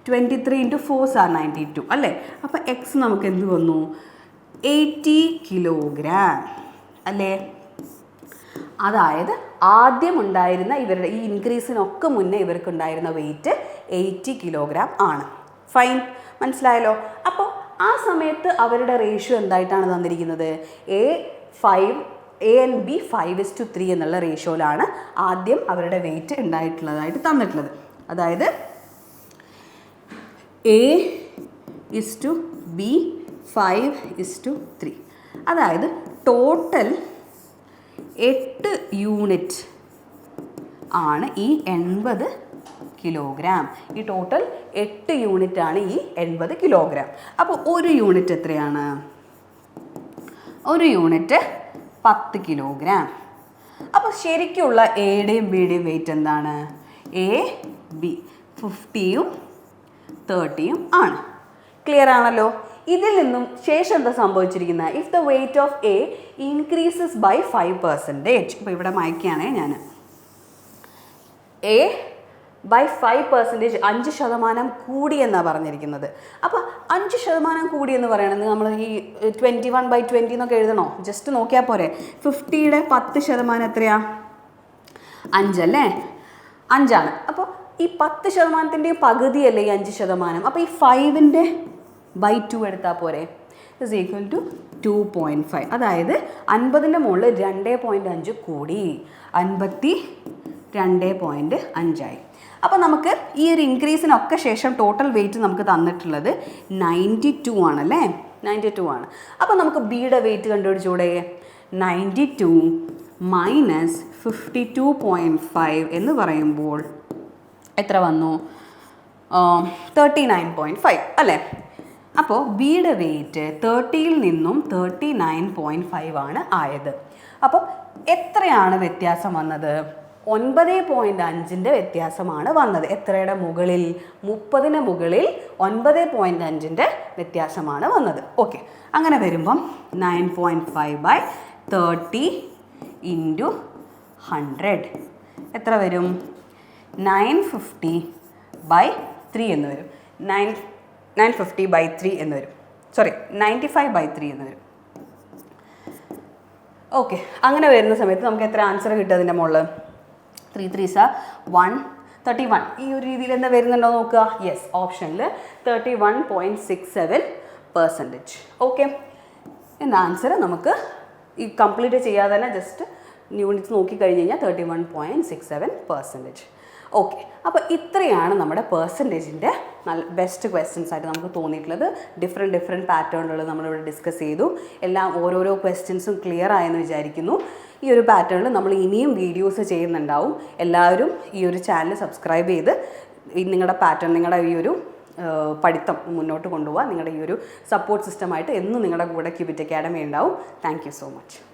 23 × 4 = 92 അല്ലേ? അപ്പോൾ എക്സ് നമുക്ക് എന്ത് വന്നു? 80 കിലോഗ്രാം അല്ലേ? അതായത് ആദ്യം ഉണ്ടായിരുന്ന ഇവരുടെ ഈ ഇൻക്രീസിനൊക്കെ മുന്നേ ഇവർക്കുണ്ടായിരുന്ന വെയ്റ്റ് 80 കിലോഗ്രാം ആണ്. ഫൈൻ, മനസ്സിലായല്ലോ? അപ്പോൾ ആ സമയത്ത് അവരുടെ റേഷ്യോ എന്തായിട്ടാണ് തന്നിരിക്കുന്നത്? എ ആൻഡ് ബി 5:3 എന്നുള്ള റേഷ്യോയിലാണ് ആദ്യം അവരുടെ വെയ്റ്റ് ഉണ്ടായിട്ടുള്ളതായിട്ട് തന്നിട്ടുള്ളത്. അതായത് A/B 5:3. അതായത് ടോട്ടൽ 8 യൂണിറ്റ് ആണ് ഈ 80 കിലോഗ്രാം. ഈ ടോട്ടൽ 8 യൂണിറ്റ് ആണ് ഈ 80 കിലോഗ്രാം. അപ്പോൾ ഒരു യൂണിറ്റ് എത്രയാണ്? ഒരു യൂണിറ്റ് 10 കിലോഗ്രാം. അപ്പോൾ ശരിക്കുള്ള എയുടെയും ബിയുടെയും വെയിറ്റ് എന്താണ്? എ ബി 50യും 30യും ആണ്. ക്ലിയർ ആണല്ലോ? ഇതിൽ നിന്നും ശേഷം എന്താ സംഭവിച്ചിരിക്കുന്നത്? If the weight of A increases by 5%. ഇപ്പോൾ ഇവിടെ മായ്ക്കുകയാണേ ഞാൻ. എ ബൈ 5%, 5% കൂടി എന്നാണ് പറഞ്ഞിരിക്കുന്നത്. അപ്പോൾ 5% കൂടി എന്ന് പറയണമെങ്കിൽ നമ്മൾ ഈ 21/20 എന്നൊക്കെ എഴുതണോ? ജസ്റ്റ് നോക്കിയാൽ പോരെ. 50യുടെ 10% എത്രയാ? 5 അല്ലേ? 5 ആണ്. അപ്പോൾ ഈ 10%ൻ്റെയും പകുതിയല്ലേ ഈ 5%. അപ്പോൾ ഈ 5ൻ്റെ ബൈ 2 എടുത്താൽ പോരെ. Is equal to 2.5. അതായത് 50ൻ്റെ മുകളിൽ 2.5 കൂടി 52.5 ആയി. അപ്പോൾ നമുക്ക് ഈ ഒരു ഇൻക്രീസിനൊക്കെ ശേഷം ടോട്ടൽ വെയിറ്റ് നമുക്ക് തന്നിട്ടുള്ളത് 92 ആണല്ലേ? 92 ആണ്. അപ്പോൾ നമുക്ക് ബിയുടെ വെയിറ്റ് കണ്ടുപിടിച്ചൂടെ? 92 മൈനസ് 52.5 എന്ന് പറയുമ്പോൾ എത്ര വന്നു? 39.5 അല്ലേ? അപ്പോൾ ബിയുടെ വെയിറ്റ് 30യിൽ നിന്നും 39.5 ആണ് ആയത്. അപ്പോൾ എത്രയാണ് വ്യത്യാസം വന്നത്? 9.5ൻ്റെ വ്യത്യാസമാണ് വന്നത്. എത്രയുടെ മുകളിൽ? 30ന് മുകളിൽ 9.5ൻ്റെ വ്യത്യാസമാണ് വന്നത്. ഓക്കെ, അങ്ങനെ വരുമ്പം 9.5/30 ഇൻറ്റു 100 എത്ര വരും? 950/3 എന്ന് വരും. 950/3 എന്ന് വരും. 95/3 എന്ന് വരും. ഓക്കെ, അങ്ങനെ വരുന്ന സമയത്ത് നമുക്ക് എത്ര ആൻസർ കിട്ടും അതിൻ്റെ മുകളിൽ? 3 3s 131. ഈ ഒരു രീതിയിൽ എന്താ വരുന്നുണ്ടോ നോക്കുക. യെസ്, ഓപ്ഷനിൽ 31.67%. ഓക്കെ, എന്ന ആൻസർ നമുക്ക് ഈ കംപ്ലീറ്റ് ചെയ്യാതെ തന്നെ ജസ്റ്റ് യൂണിറ്റ്സ് നോക്കിക്കഴിഞ്ഞ് കഴിഞ്ഞാൽ 31.67%. ഓക്കെ, അപ്പോൾ ഇത്രയാണ് നമ്മുടെ പെർസെൻറ്റേജിൻ്റെ നല്ല ബെസ്റ്റ് ക്വസ്റ്റ്യൻസ് ആയിട്ട് നമുക്ക് തോന്നിയിട്ടുള്ളത്. ഡിഫറെൻറ്റ് പാറ്റേണുകൾ നമ്മളിവിടെ ഡിസ്കസ് ചെയ്തു. എല്ലാം ഓരോരോ ക്വസ്റ്റ്യൻസും ക്ലിയർ ആയെന്ന് വിചാരിക്കുന്നു. ഈ ഒരു പാറ്റേണിൽ നമ്മൾ ഇനിയും വീഡിയോസ് ചെയ്യുന്നുണ്ടാവും. എല്ലാവരും ഈ ഒരു ചാനൽ സബ്സ്ക്രൈബ് ചെയ്ത് നിങ്ങളുടെ പാറ്റേൺ, നിങ്ങളുടെ ഈ ഒരു പഠിത്തം മുന്നോട്ട് കൊണ്ടുപോകാൻ നിങ്ങളുടെ ഈ ഒരു സപ്പോർട്ട് സിസ്റ്റമായിട്ട് എന്നും നിങ്ങളുടെ കൂടെ ക്യൂബിറ്റ് അക്കാഡമി ഉണ്ടാവും. Thank you so much.